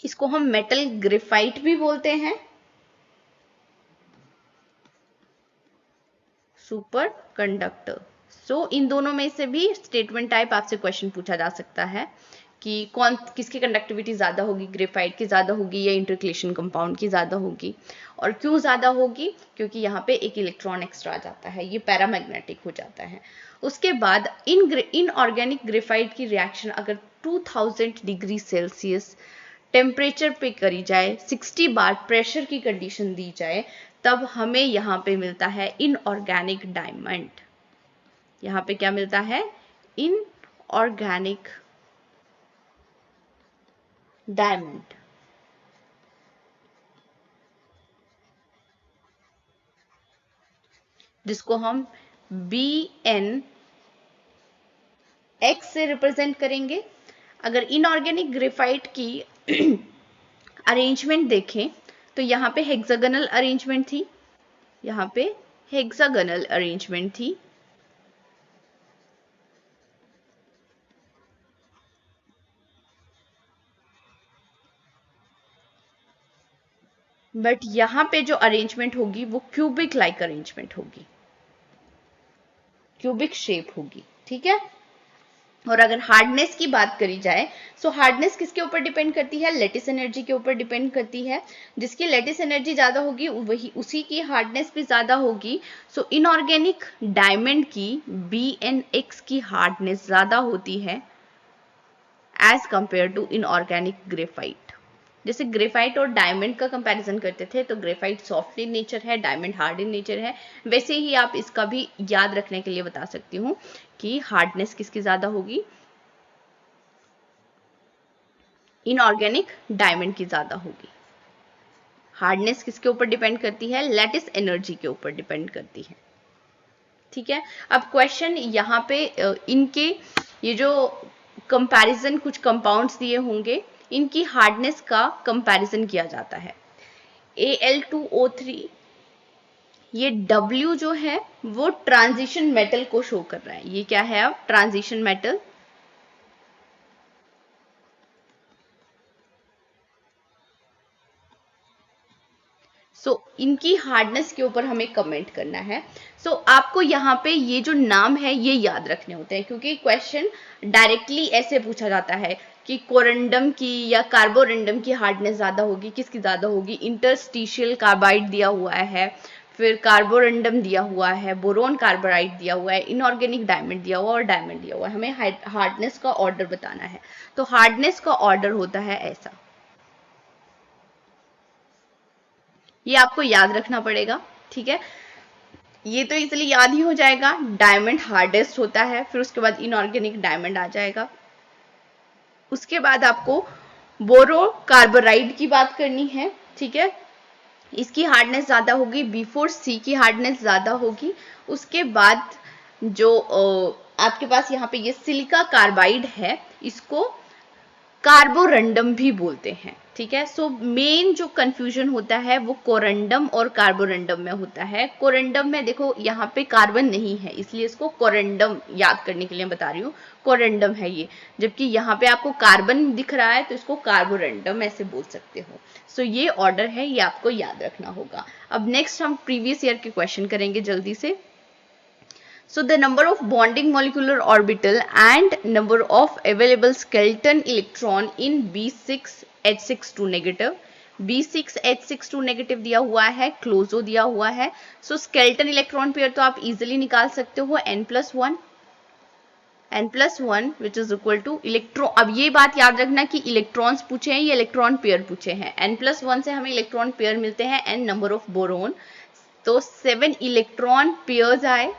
A: इसको हम मेटल ग्रेफाइट भी बोलते हैं, सुपर कंडक्टर। इन दोनों में से भी स्टेटमेंट टाइप आपसे क्वेश्चन पूछा जा सकता है कि किसकी कंडक्टिविटी ज्यादा होगी, ग्रेफाइट की ज्यादा होगी या इंटरकलेशन कंपाउंड की ज्यादा होगी, और क्यों ज्यादा होगी, क्योंकि यहाँ पे 1 इलेक्ट्रॉन एक्स्ट्रा आ जाता है, ये पैरामैग्नेटिक हो जाता है। उसके बाद इनऑर्गेनिक ग्रेफाइट की रिएक्शन अगर 2000 डिग्री सेल्सियस टेम्परेचर पे करी जाए, 60 बार प्रेशर की कंडीशन दी जाए, तब हमें यहाँ पे मिलता है इनऑर्गेनिक डायमंड। यहाँ पे क्या मिलता है, इनऑर्गेनिक डायमंड। जिसको हम BN X से रिप्रेजेंट करेंगे। अगर इनऑर्गेनिक ग्रेफाइट की अरेंजमेंट देखें, तो यहाँ पे हेक्सागोनल अरेंजमेंट थी, यहाँ पे हेक्सागोनल अरेंजमेंट थी, बट यहां पे जो अरेंजमेंट होगी वो क्यूबिक लाइक अरेंजमेंट होगी, क्यूबिक शेप होगी, ठीक है। और अगर हार्डनेस की बात करी जाए, हार्डनेस किसके ऊपर डिपेंड करती है, लेटिस एनर्जी के ऊपर डिपेंड करती है। जिसकी लेटिस एनर्जी ज्यादा होगी वही उसी की हार्डनेस भी ज्यादा होगी। इनऑर्गेनिक डायमंड की BNX की हार्डनेस ज्यादा होती है as compare to inorganic graphite. जैसे ग्रेफाइट और डायमंड का कंपैरिजन करते थे, तो ग्रेफाइट सॉफ्ट इन नेचर है, डायमंड हार्ड इन नेचर है। वैसे ही आप इसका भी याद रखने के लिए बता सकती हूँ कि हार्डनेस किसकी ज्यादा होगी, इनऑर्गेनिक डायमंड की ज्यादा होगी। हार्डनेस किसके ऊपर डिपेंड करती है, लेटिस एनर्जी के ऊपर डिपेंड करती है, ठीक है। अब क्वेश्चन यहाँ पे इनके ये जो कंपैरिजन कुछ कंपाउंड्स दिए होंगे, इनकी हार्डनेस का कंपैरिजन किया जाता है। Al2O3, ये W जो है वो ट्रांजिशन मेटल को शो कर रहा है। ये क्या है, अब ट्रांजिशन मेटल। इनकी हार्डनेस के ऊपर हमें कमेंट करना है। आपको यहाँ पे ये जो नाम है ये याद रखने होते हैं, क्योंकि क्वेश्चन डायरेक्टली ऐसे पूछा जाता है कि कोरंडम की या कार्बोरेंडम की हार्डनेस ज्यादा होगी, किसकी ज्यादा होगी। इंटरस्टिशियल कार्बाइड दिया हुआ है, फिर कार्बोरेंडम दिया हुआ है, बोरोन कार्बोराइड दिया हुआ है, इनऑर्गेनिक डायमंड दिया हुआ और डायमंड दिया हुआ है। हमें हार्डनेस का ऑर्डर बताना है, तो हार्डनेस का ऑर्डर होता है ऐसा। ये आपको याद रखना पड़ेगा, ठीक है। ये तो इसलिए याद ही हो जाएगा। डायमंड हार्डेस्ट होता है, फिर उसके बाद इनऑर्गेनिक डायमंड आ जाएगा। उसके बाद आपको बोरो कार्बोराइड की बात करनी है, ठीक है। इसकी हार्डनेस ज्यादा होगी, B4C की हार्डनेस ज्यादा होगी। उसके बाद जो आपके पास यहाँ पे ये सिलिका कार्बाइड है, इसको कार्बोरंडम भी बोलते हैं, ठीक है। सो मेन जो कंफ्यूजन होता है वो कोरंडम और कार्बोरंडम में होता है। कोरंडम में देखो यहाँ पे कार्बन नहीं है, इसलिए इसको कोरंडम याद करने के लिए बता रही हूँ, कोरंडम है ये। जबकि यहाँ पे आपको कार्बन दिख रहा है तो इसको कार्बोरंडम ऐसे बोल सकते हो। सो ये ऑर्डर है, ये आपको याद रखना होगा। अब नेक्स्ट हम प्रीवियस ईयर के क्वेश्चन करेंगे जल्दी से। So the number of bonding molecular orbital and number of available skeleton electron in B6H62 negative. B6H62 negative दिया हुआ है, क्लोजो दिया हुआ है। So skeleton electron pair तो आप easily निकाल सकते हो n+1 which is equal to electron. अब ये बात याद रखना कि इलेक्ट्रॉन्स पूछे हैं, ये इलेक्ट्रॉन पेयर पूछे हैं। n+1 से हमें इलेक्ट्रॉन पेयर मिलते हैं, n नंबर ऑफ बोरोन, तो 7 इलेक्ट्रॉन पेयर्स आए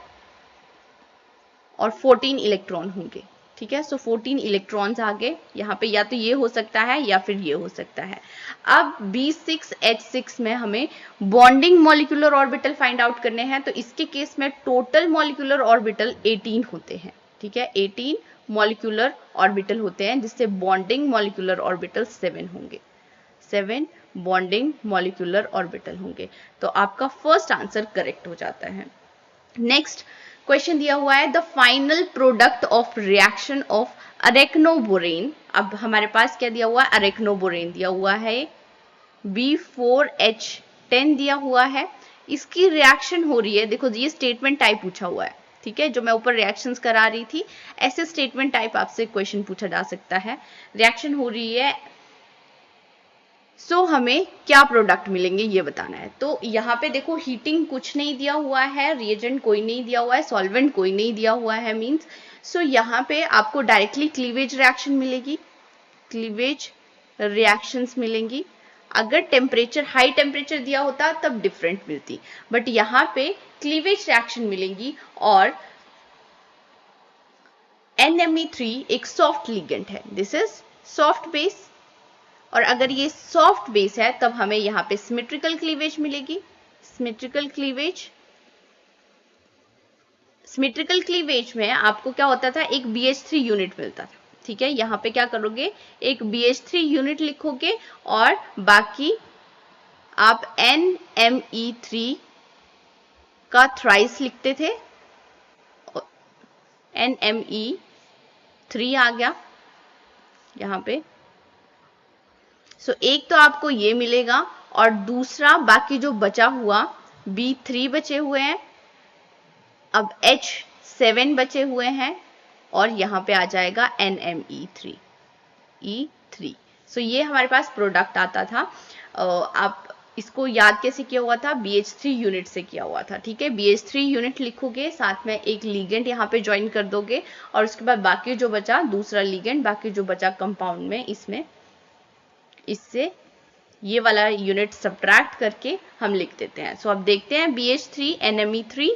A: और 14 इलेक्ट्रॉन होंगे, ठीक है। सो 14 इलेक्ट्रॉन्स आ गए यहाँ पे, या तो ये हो सकता है या फिर ये हो सकता है। अब B6H6 में हमें bonding molecular orbital find out करने हैं, तो इसके केस में टोटल मॉलिक्यूलर ऑर्बिटल 18 होते हैं, ठीक है। 18 मॉलिक्यूलर ऑर्बिटल होते हैं, जिससे बॉन्डिंग मॉलिक्यूलर ऑर्बिटल 7 होंगे, 7 बॉन्डिंग मॉलिक्यूलर ऑर्बिटल होंगे। तो आपका फर्स्ट आंसर करेक्ट हो जाता है। नेक्स्ट क्वेश्चन दिया हुआ है, the final product of reaction of arachnoborane. अब हमारे पास क्या दिया हुआ है, अरेक्नोबोरेन दिया हुआ है, B4H10 दिया हुआ है। इसकी रिएक्शन हो रही है, देखो ये स्टेटमेंट टाइप पूछा हुआ है, ठीक है। जो मैं ऊपर रिएक्शंस करा रही थी, ऐसे स्टेटमेंट टाइप आपसे क्वेश्चन पूछा जा सकता है। रिएक्शन हो रही है, सो हमें क्या प्रोडक्ट मिलेंगे ये बताना है। तो यहाँ पे देखो हीटिंग कुछ नहीं दिया हुआ है, रिएजेंट कोई नहीं दिया हुआ है, सॉल्वेंट कोई नहीं दिया हुआ है, मींस सो यहाँ पे आपको डायरेक्टली क्लीवेज रिएक्शन मिलेगी, क्लीवेज रिएक्शंस मिलेंगी। अगर टेम्परेचर हाई टेम्परेचर दिया होता तब डिफरेंट मिलती, बट यहाँ पे क्लीवेज रिएक्शन मिलेंगी। और NMe3 एक सॉफ्ट लिगेंड है, दिस इज सॉफ्ट बेस, और अगर ये सॉफ्ट बेस है तब हमें यहाँ पे सिमेट्रिकल क्लीवेज मिलेगी। सिमेट्रिकल क्लीवेज में आपको क्या होता था, एक BH3 यूनिट मिलता था, ठीक है। यहाँ पे क्या करोगे, एक BH3 यूनिट लिखोगे और बाकी आप NMe3 का थ्राइस लिखते थे, NMe3 आ गया यहाँ पे। सो एक तो आपको ये मिलेगा, और दूसरा बाकी जो बचा हुआ B3 बचे हुए हैं, अब H7 बचे हुए हैं, और यहाँ पे आ जाएगा NMe3 E3। सो ये हमारे पास प्रोडक्ट आता था। आप इसको याद कैसे किया हुआ था, BH3 यूनिट से किया हुआ था, ठीक है। BH3 यूनिट लिखोगे, साथ में एक लिगेंड यहाँ पे ज्वाइन कर दोगे, और उसके बाद बाकी जो बचा दूसरा लिगेंड, बाकी जो बचा कंपाउंड में, इसमें इससे ये वाला यूनिट सब्ट्रैक्ट करके हम लिख देते हैं। सो अब देखते हैं BH3 NMe3,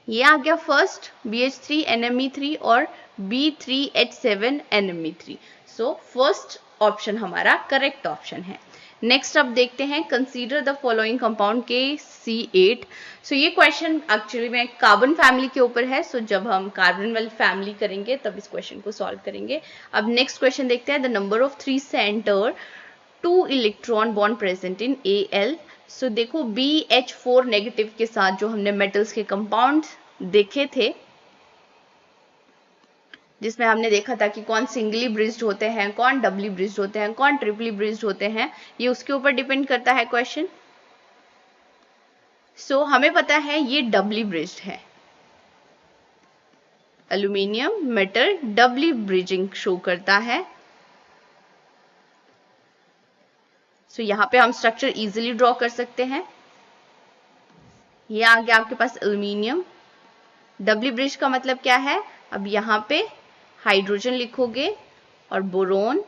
A: ये आ गया फर्स्ट BH3 NMe3 और B3H7 NMe3। So first option हमारा करेक्ट ऑप्शन है। नेक्स्ट अब देखते हैं, consider the following compound KC8। सो ये क्वेश्चन एक्चुअली में कार्बन फैमिली के ऊपर है। सो जब हम कार्बन वाली फैमिली करेंगे तब इस क्वेश्चन को सॉल्व करेंगे। अब नेक्स्ट क्वेश्चन देखते हैं, the number of 3 centre 2 electron bond present in Al। सो देखो BH4 नेगेटिव के साथ जो हमने मेटल्स के कंपाउंड देखे थे, जिसमें हमने देखा था कि कौन सिंगली ब्रिज्ड होते हैं, कौन डबली ब्रिज्ड होते हैं, कौन ट्रिपली ब्रिज्ड होते हैं, ये उसके ऊपर डिपेंड करता है क्वेश्चन। सो हमें पता है ये डबली ब्रिज्ड है, एल्यूमिनियम मेटल डबली ब्रिजिंग शो करता है। सो यहाँ पे हम स्ट्रक्चर इजीली ड्रॉ कर सकते हैं। ये आ गया आपके पास एल्यूमिनियम, डबली ब्रिज का मतलब क्या है, अब यहाँ पे हाइड्रोजन लिखोगे और बोरोन,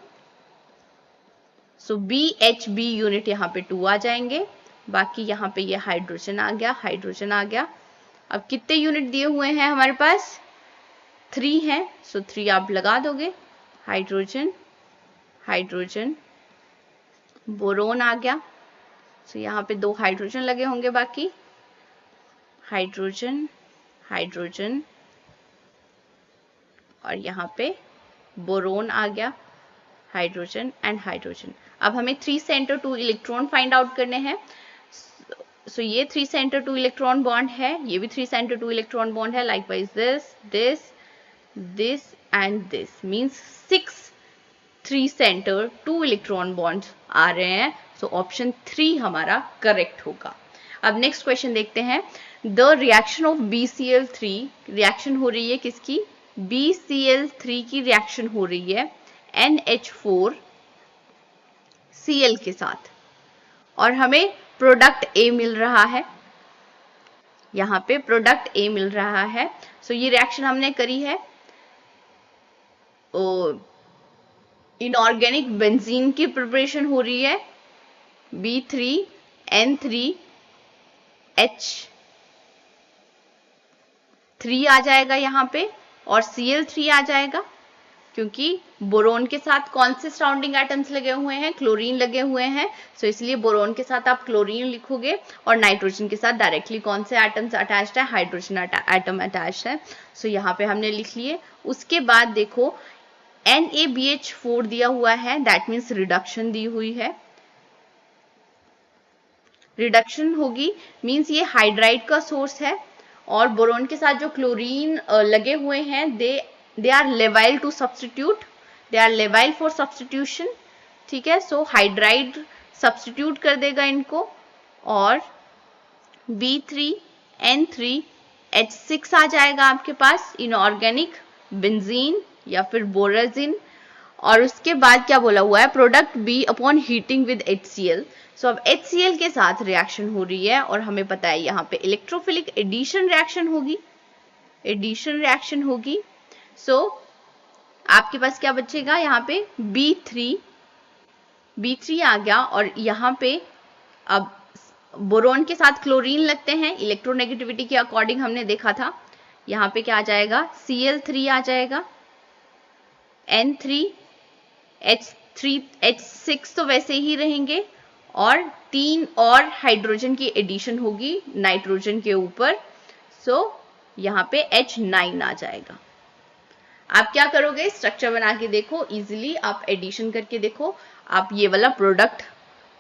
A: सो BHB यूनिट यहाँ पे 2 आ जाएंगे, बाकी यहाँ पे ये हाइड्रोजन आ गया, हाइड्रोजन आ गया। अब कितने यूनिट दिए हुए हैं हमारे पास? 3 हैं, सो 3 आप लगा दोगे। हाइड्रोजन, हाइड्रोजन, बोरोन आ गया, सो यहाँ पे 2 हाइड्रोजन लगे होंगे बाकी। हाइड्रोजन, हाइड्रोजन, और यहाँ पे बोरोन आ गया, हाइड्रोजन एंड हाइड्रोजन। अब हमें 3 सेंटर 2 इलेक्ट्रॉन फाइंड आउट करने हैं। सो ये 3 सेंटर 2 इलेक्ट्रॉन बॉन्ड है, ये भी 3 सेंटर 2 इलेक्ट्रॉन बॉन्ड है। Likewise this and this means 6 3 centre 2 electron bond आ रहे हैं। सो ऑप्शन 3 हमारा करेक्ट होगा। अब नेक्स्ट क्वेश्चन देखते हैं। The reaction of BCl3, reaction हो रही है किसकी? BCl3 की रिएक्शन हो रही है NH4Cl के साथ, और हमें प्रोडक्ट A मिल रहा है। यहाँ पे प्रोडक्ट A मिल रहा है। सो ये रिएक्शन हमने करी है इनऑर्गेनिक बेंजीन की प्रिपरेशन हो रही है। B3N3H3 आ जाएगा यहाँ पे, और Cl3 आ जाएगा, क्योंकि बोरोन के साथ कौन से सराउंडिंग एटम्स लगे हुए हैं? क्लोरीन लगे हुए हैं। सो इसलिए बोरोन के साथ आप क्लोरीन लिखोगे, और नाइट्रोजन के साथ डायरेक्टली कौन से एटम्स अटैच्ड है? हाइड्रोजन एटम अटैच्ड है। सो यहाँ पे हमने लिख लिए। उसके बाद देखो NaBH4 दिया हुआ है, दैट मीन्स रिडक्शन दी हुई है। रिडक्शन होगी मीन्स ये हाइड्राइड का सोर्स है, और बोरोन के साथ जो क्लोरीन लगे हुए हैं they are labile to substitute, they are labile for substitution, ठीक है। सो हाइड्राइड सब्स्टिट्यूट कर देगा इनको, और B3N3H6 आ जाएगा आपके पास, इनऑर्गेनिक बेंजीन या फिर बोराजिन। और उसके बाद क्या बोला हुआ है? Product B upon heating with HCl। सो अब HCl के साथ रिएक्शन हो रही है, और हमें पता है यहाँ पे इलेक्ट्रोफिलिक एडिशन रिएक्शन होगी, एडिशन रिएक्शन होगी। सो आपके पास क्या बचेगा? यहाँ पे B3 आ गया, और यहाँ पे अब बोरोन के साथ क्लोरीन लगते हैं, इलेक्ट्रोनेगेटिविटी के अकॉर्डिंग हमने देखा था। यहाँ पे क्या आ जाएगा? Cl3 आ जाएगा, N3H6 तो वैसे ही रहेंगे, और 3 और हाइड्रोजन की एडिशन होगी नाइट्रोजन के ऊपर। सो यहाँ पे H9 आ जाएगा। आप क्या करोगे? स्ट्रक्चर बना के देखो, इजीली आप एडिशन करके देखो, आप ये वाला प्रोडक्ट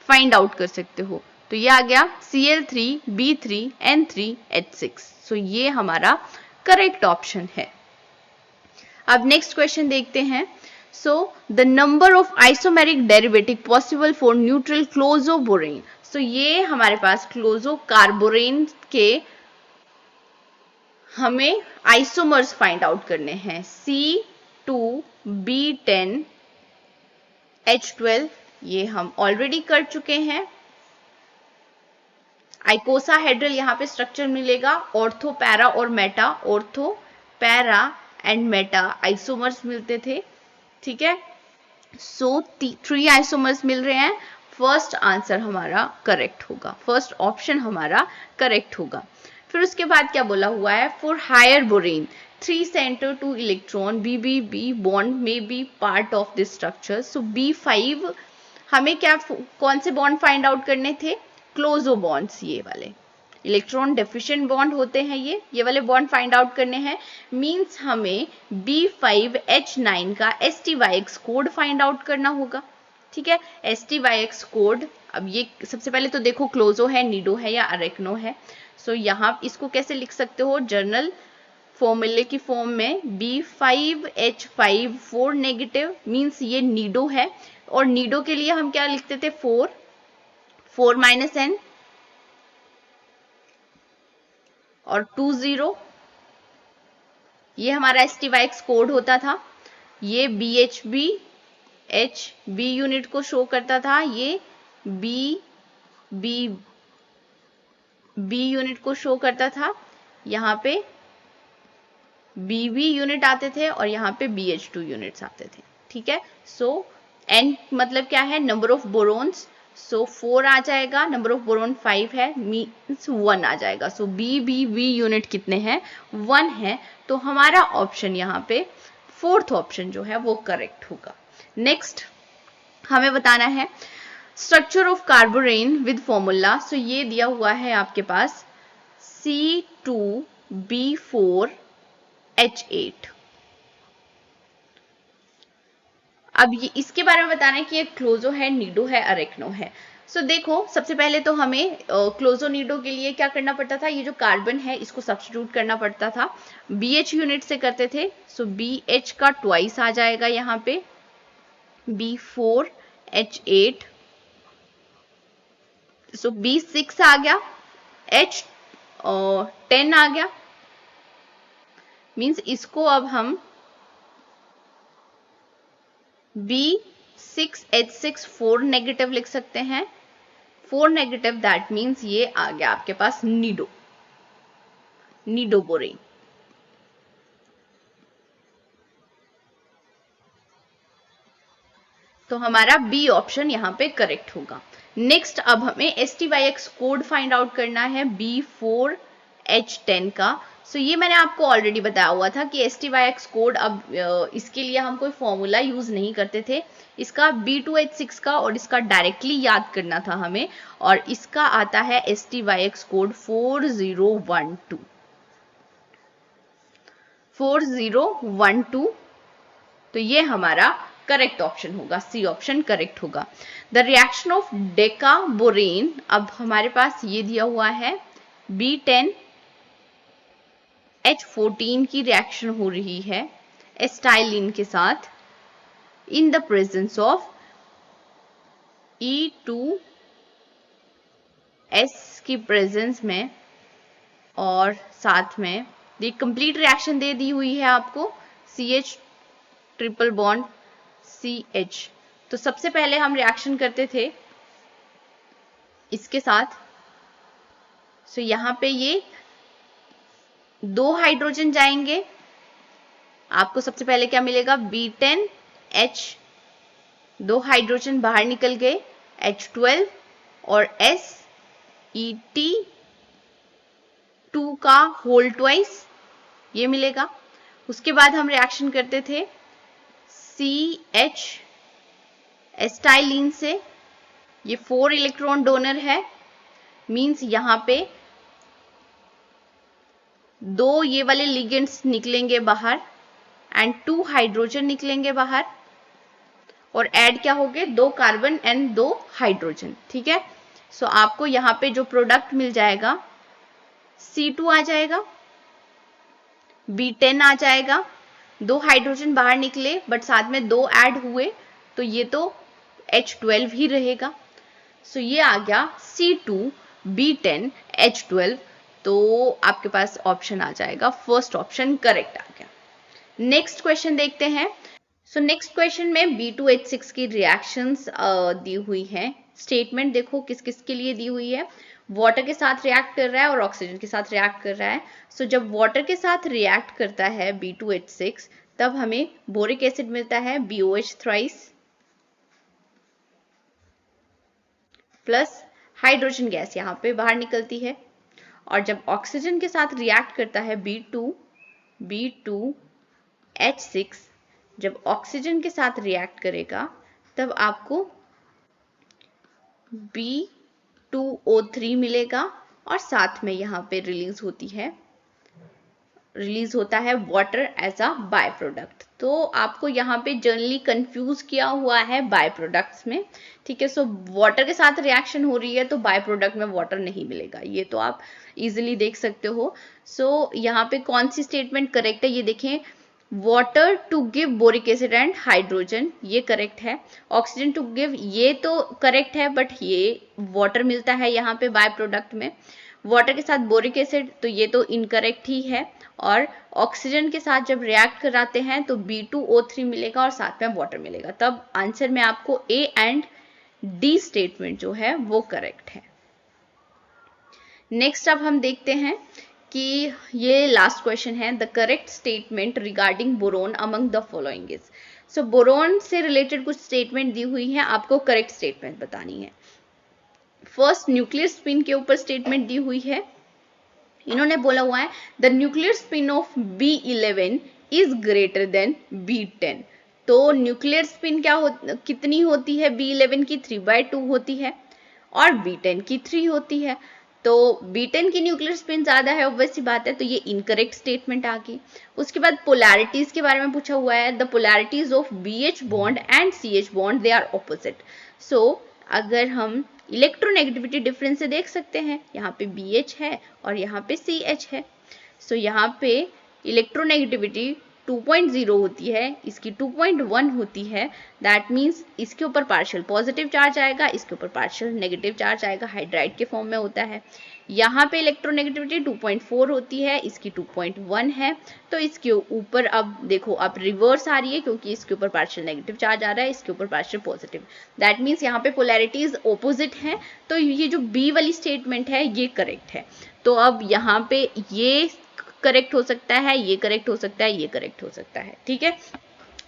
A: फाइंड आउट कर सकते हो। तो ये आ गया Cl3B3N3H6। सो ये हमारा करेक्ट ऑप्शन है। अब नेक्स्ट क्वेश्चन देखते हैं। So the number of isomeric derivative possible for neutral closoborane. So ये हमारे पास क्लोजोकार्बोरेन के हमें आइसोमर्स फाइंड आउट करने हैं। C2B10H12 ये हम ऑलरेडी कर चुके हैं। आइकोसाहेड्रल यहाँ पे स्ट्रक्चर मिलेगा, ऑर्थो, पैरा और Meta. Ortho, para and Meta isomers मिलते थे, ठीक है। सो 3 आइसोमर्स मिल रहे हैं। फर्स्ट आंसर हमारा करेक्ट होगा, फर्स्ट ऑप्शन हमारा करेक्ट होगा। फिर उसके बाद क्या बोला हुआ है? For higher borane 3 centre 2 electron BBB bond में be part of this structure. So B5 हमें क्या, कौन से बॉन्ड फाइंड आउट करने थे? क्लोजो बॉन्ड्स, ये वाले इलेक्ट्रॉन डेफिशिएंट बॉन्ड होते हैं, ये वाले बॉन्ड फाइंड आउट करने हैं। मींस हमें B5H9 का STYX कोड फाइंड आउट करना होगा, ठीक है। STYX कोड, अब ये सबसे पहले तो देखो क्लोजो है, नीडो है या अरेक्नो है। सो यहाँ इसको कैसे लिख सकते हो? जर्नल फॉर्मूले की फॉर्म में B5H5 4 नेगेटिव मींस ये नीडो है, और नीडो के लिए हम क्या लिखते थे? 4 -N और 2 0, ये हमारा STYX कोड होता था। ये BHB HB यूनिट को शो करता था, ये B यूनिट को शो करता था। यहाँ पे BB यूनिट आते थे, और यहाँ पे BH2 यूनिट्स आते थे, ठीक है। सो N मतलब क्या है? Number of बोरोन्स। सो 4 आ जाएगा, नंबर ऑफ बोरोन 5 है, मीन्स 1 आ जाएगा। सो बी यूनिट कितने हैं, 1 है। तो हमारा ऑप्शन यहाँ पे फोर्थ ऑप्शन जो है वो करेक्ट होगा। नेक्स्ट हमें बताना है स्ट्रक्चर ऑफ कार्बोरेन विद फॉर्मूला। सो ये दिया हुआ है आपके पास C2B4H8। अब ये इसके बारे में बताना है कि ये क्लोजो है, नीडो है, अरेक्नो है। सो देखो, सबसे पहले तो हमें क्लोजो नीडो के लिए क्या करना पड़ता था, ये जो कार्बन है इसको सब्स्टिट्यूट करना पड़ता था। BH यूनिट से करते थे। सो BH का ट्वाइस आ जाएगा यहाँ पे, B4H8। सो B6 आ गया, H10 आ गया। मीन्स इसको अब हम B6H6 4 नेगेटिव लिख सकते हैं। 4 नेगेटिव, दैट मीन्स ये आ गया आपके पास नीडो बोरेन। तो हमारा बी ऑप्शन यहाँ पे करेक्ट होगा। नेक्स्ट अब हमें STYX कोड फाइंड आउट करना है B4H10 का। सो ये मैंने आपको ऑलरेडी बताया हुआ था कि STYX कोड, अब इसके लिए हम कोई फॉर्मूला यूज नहीं करते थे। इसका B2H6 का और इसका डायरेक्टली याद करना था हमें, और इसका आता है STYX कोड 4012। तो ये हमारा करेक्ट ऑप्शन होगा, सी ऑप्शन करेक्ट होगा। द रिएक्शन ऑफ डेकाबोरेन, अब हमारे पास ये दिया हुआ है B10H14 की रिएक्शन हो रही है एस्टाइलिन के साथ in the presence of E2S की प्रेजेंस में, और साथ में ये कंप्लीट रिएक्शन दे दी हुई है आपको CH ट्रिपल बॉन्ड CH। तो सबसे पहले हम रिएक्शन करते थे इसके साथ। सो यहां पे ये 2 हाइड्रोजन जाएंगे, आपको सबसे पहले क्या मिलेगा, B10H, 2 हाइड्रोजन बाहर निकल गए, H12 और SET2 का होल ट्वाइस, ये मिलेगा। उसके बाद हम रिएक्शन करते थे CH एस्टाइलिन से, ये 4 इलेक्ट्रॉन डोनर है, मींस यहां पे 2 ये वाले लिगेंड्स निकलेंगे बाहर एंड 2 हाइड्रोजन निकलेंगे बाहर, और ऐड क्या हो गए, 2 कार्बन एंड 2 हाइड्रोजन। ठीक है। सो आपको यहां पे जो प्रोडक्ट मिल जाएगा C2 आ जाएगा, B10 आ जाएगा, 2 हाइड्रोजन बाहर निकले बट साथ में 2 ऐड हुए, तो ये तो H12 ही रहेगा। सो ये आ गया C2B10H12। तो आपके पास ऑप्शन आ जाएगा, फर्स्ट ऑप्शन करेक्ट आ गया। नेक्स्ट क्वेश्चन देखते हैं। सो नेक्स्ट क्वेश्चन में B2H6 की रिएक्शंस दी हुई है। स्टेटमेंट देखो किस किस के लिए दी हुई है, वाटर के साथ रिएक्ट कर रहा है और ऑक्सीजन के साथ रिएक्ट कर रहा है। सो जब वाटर के साथ रिएक्ट करता है B2H6, तब हमें बोरिक एसिड मिलता है BOH thrice plus hydrogen gas यहाँ पे बाहर निकलती है। और जब ऑक्सीजन के साथ रिएक्ट करता है B2H6, जब ऑक्सीजन के साथ रिएक्ट करेगा तब आपको B2O3 मिलेगा, और साथ में यहाँ पे रिलीज होता है water as a by product. तो आपको यहाँ पे जनरली कंफ्यूज किया हुआ है बाय प्रोडक्ट्स में। ठीक है। सो वाटर के साथ रिएक्शन हो रही है तो बाय प्रोडक्ट में वाटर नहीं मिलेगा, ये तो आप इजिली देख सकते हो। सो यहाँ पे कौन सी स्टेटमेंट करेक्ट है, ये देखें, water to give boric acid and hydrogen, ये करेक्ट है। ऑक्सीजन टू गिव, ये तो करेक्ट है, बट ये वाटर मिलता है यहाँ पे बाय प्रोडक्ट में। वाटर के साथ बोरिक एसिड, तो ये तो इनकरेक्ट ही है। और ऑक्सीजन के साथ जब रिएक्ट कराते हैं तो B2O3 मिलेगा और साथ में वाटर मिलेगा। तब आंसर में आपको A एंड D स्टेटमेंट जो है वो करेक्ट है। नेक्स्ट अब हम देखते हैं कि ये लास्ट क्वेश्चन है, the correct statement regarding boron among the following is. So boron से रिलेटेड कुछ स्टेटमेंट दी हुई है, आपको करेक्ट स्टेटमेंट बतानी है। फर्स्ट न्यूक्लियर स्पिन के ऊपर स्टेटमेंट दी हुई है। इन्होंने बोला हुआ है the nuclear spin off B11 is greater than B10। तो न्यूक्लियर स्पिन कितनी होती है? B11 की 3/2 होती है और B10 की 3 होती है। तो B10 की न्यूक्लियर स्पिन ज्यादा है, ऑब्वियस सी बात है, तो ये इनकरेक्ट स्टेटमेंट आ गई। उसके बाद पोलैरिटीज के बारे में पूछा हुआ है the polarities of BH bond and CH bond they are opposite. So अगर हम इलेक्ट्रोनेगेटिविटी डिफरेंस से देख सकते हैं, यहाँ पे BH है और यहाँ पे CH है। सो यहाँ पे इलेक्ट्रोनेगेटिविटी 2.0 होती है, इसकी 2.1 होती है। दैट मीन्स इसके ऊपर पार्शियल पॉजिटिव चार्ज आएगा, इसके ऊपर पार्शियल नेगेटिव चार्ज आएगा, हाइड्राइड के फॉर्म में होता है। यहाँ पे इलेक्ट्रोनेगेटिविटी 2.4 होती है, इसकी 2.1 है। तो इसके ऊपर अब देखो, अब रिवर्स आ रही है क्योंकि इसके ऊपर पार्शियल नेगेटिव चार्ज आ रहा है, इसके ऊपर पार्शियल पॉजिटिव। दैट मीन्स यहाँ पे पोलैरिटीज ऑपोजिट है। तो ये जो बी वाली स्टेटमेंट है ये करेक्ट है। तो अब यहाँ पे ये करेक्ट हो सकता है, ये करेक्ट हो सकता है, ये करेक्ट हो सकता है, ठीक है।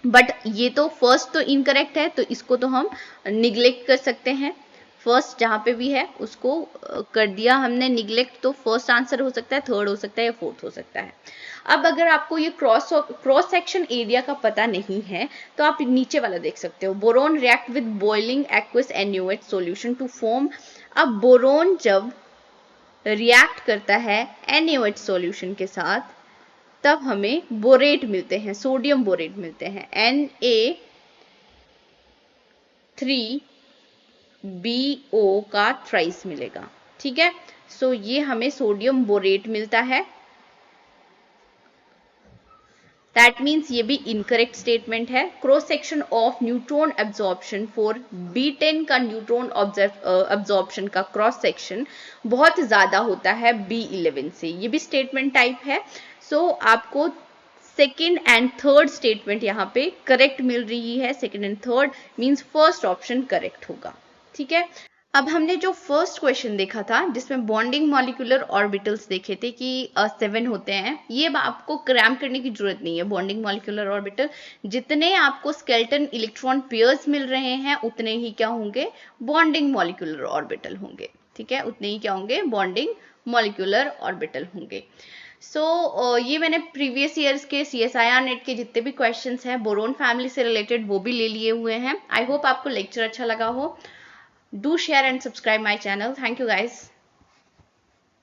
A: बट ये तो फर्स्ट तो इनकरेक्ट है, तो इसको तो हम निग्लेक्ट कर सकते हैं। फर्स्ट जहां पे भी है उसको कर दिया हमने निग्लेक्ट, तो फर्स्ट आंसर हो सकता है, थर्ड हो सकता है या फोर्थ हो सकता है। अब अगर आपको ये क्रॉस सेक्शन एरिया का पता नहीं है तो आप नीचे वाला देख सकते हो, boron react with boiling aqueous NaOH solution to form. अब बोरोन जब रिएक्ट करता है NaOH सॉल्यूशन के साथ तब हमें बोरेट मिलते हैं, सोडियम बोरेट मिलते हैं, Na3BO का थ्राइस मिलेगा, ठीक है। सो ये हमें सोडियम बोरेट मिलता है। दैट मीन्स ये भी इनकरेक्ट स्टेटमेंट है। Cross section of neutron absorption for B10 का न्यूट्रॉन एब्जॉर्प्शन का क्रॉस सेक्शन बहुत ज्यादा होता है B11 से, ये भी स्टेटमेंट टाइप है। सो आपको सेकेंड एंड थर्ड स्टेटमेंट यहाँ पे करेक्ट मिल रही है। Second and third means first option correct होगा, ठीक है। अब हमने जो फर्स्ट क्वेश्चन देखा था जिसमें बॉन्डिंग मॉलिक्यूलर ऑर्बिटल्स देखे थे कि 7 होते हैं, ये आपको क्रैम करने की जरूरत नहीं है। बॉन्डिंग मॉलिक्यूलर ऑर्बिटल जितने आपको स्केलेटन इलेक्ट्रॉन पेयर्स मिल रहे हैं उतने ही क्या होंगे? बॉन्डिंग मॉलिक्यूलर ऑर्बिटल होंगे, ठीक है, उतने ही क्या होंगे? बॉन्डिंग मॉलिक्यूलर ऑर्बिटल होंगे। ये मैंने प्रीवियस ईयर्स के CSIR नेट के जितने भी क्वेश्चंस हैं बोरोन फैमिली से रिलेटेड वो भी ले लिए हुए हैं। आई होप आपको लेक्चर अच्छा लगा हो। Do share and subscribe my channel. Thank you guys.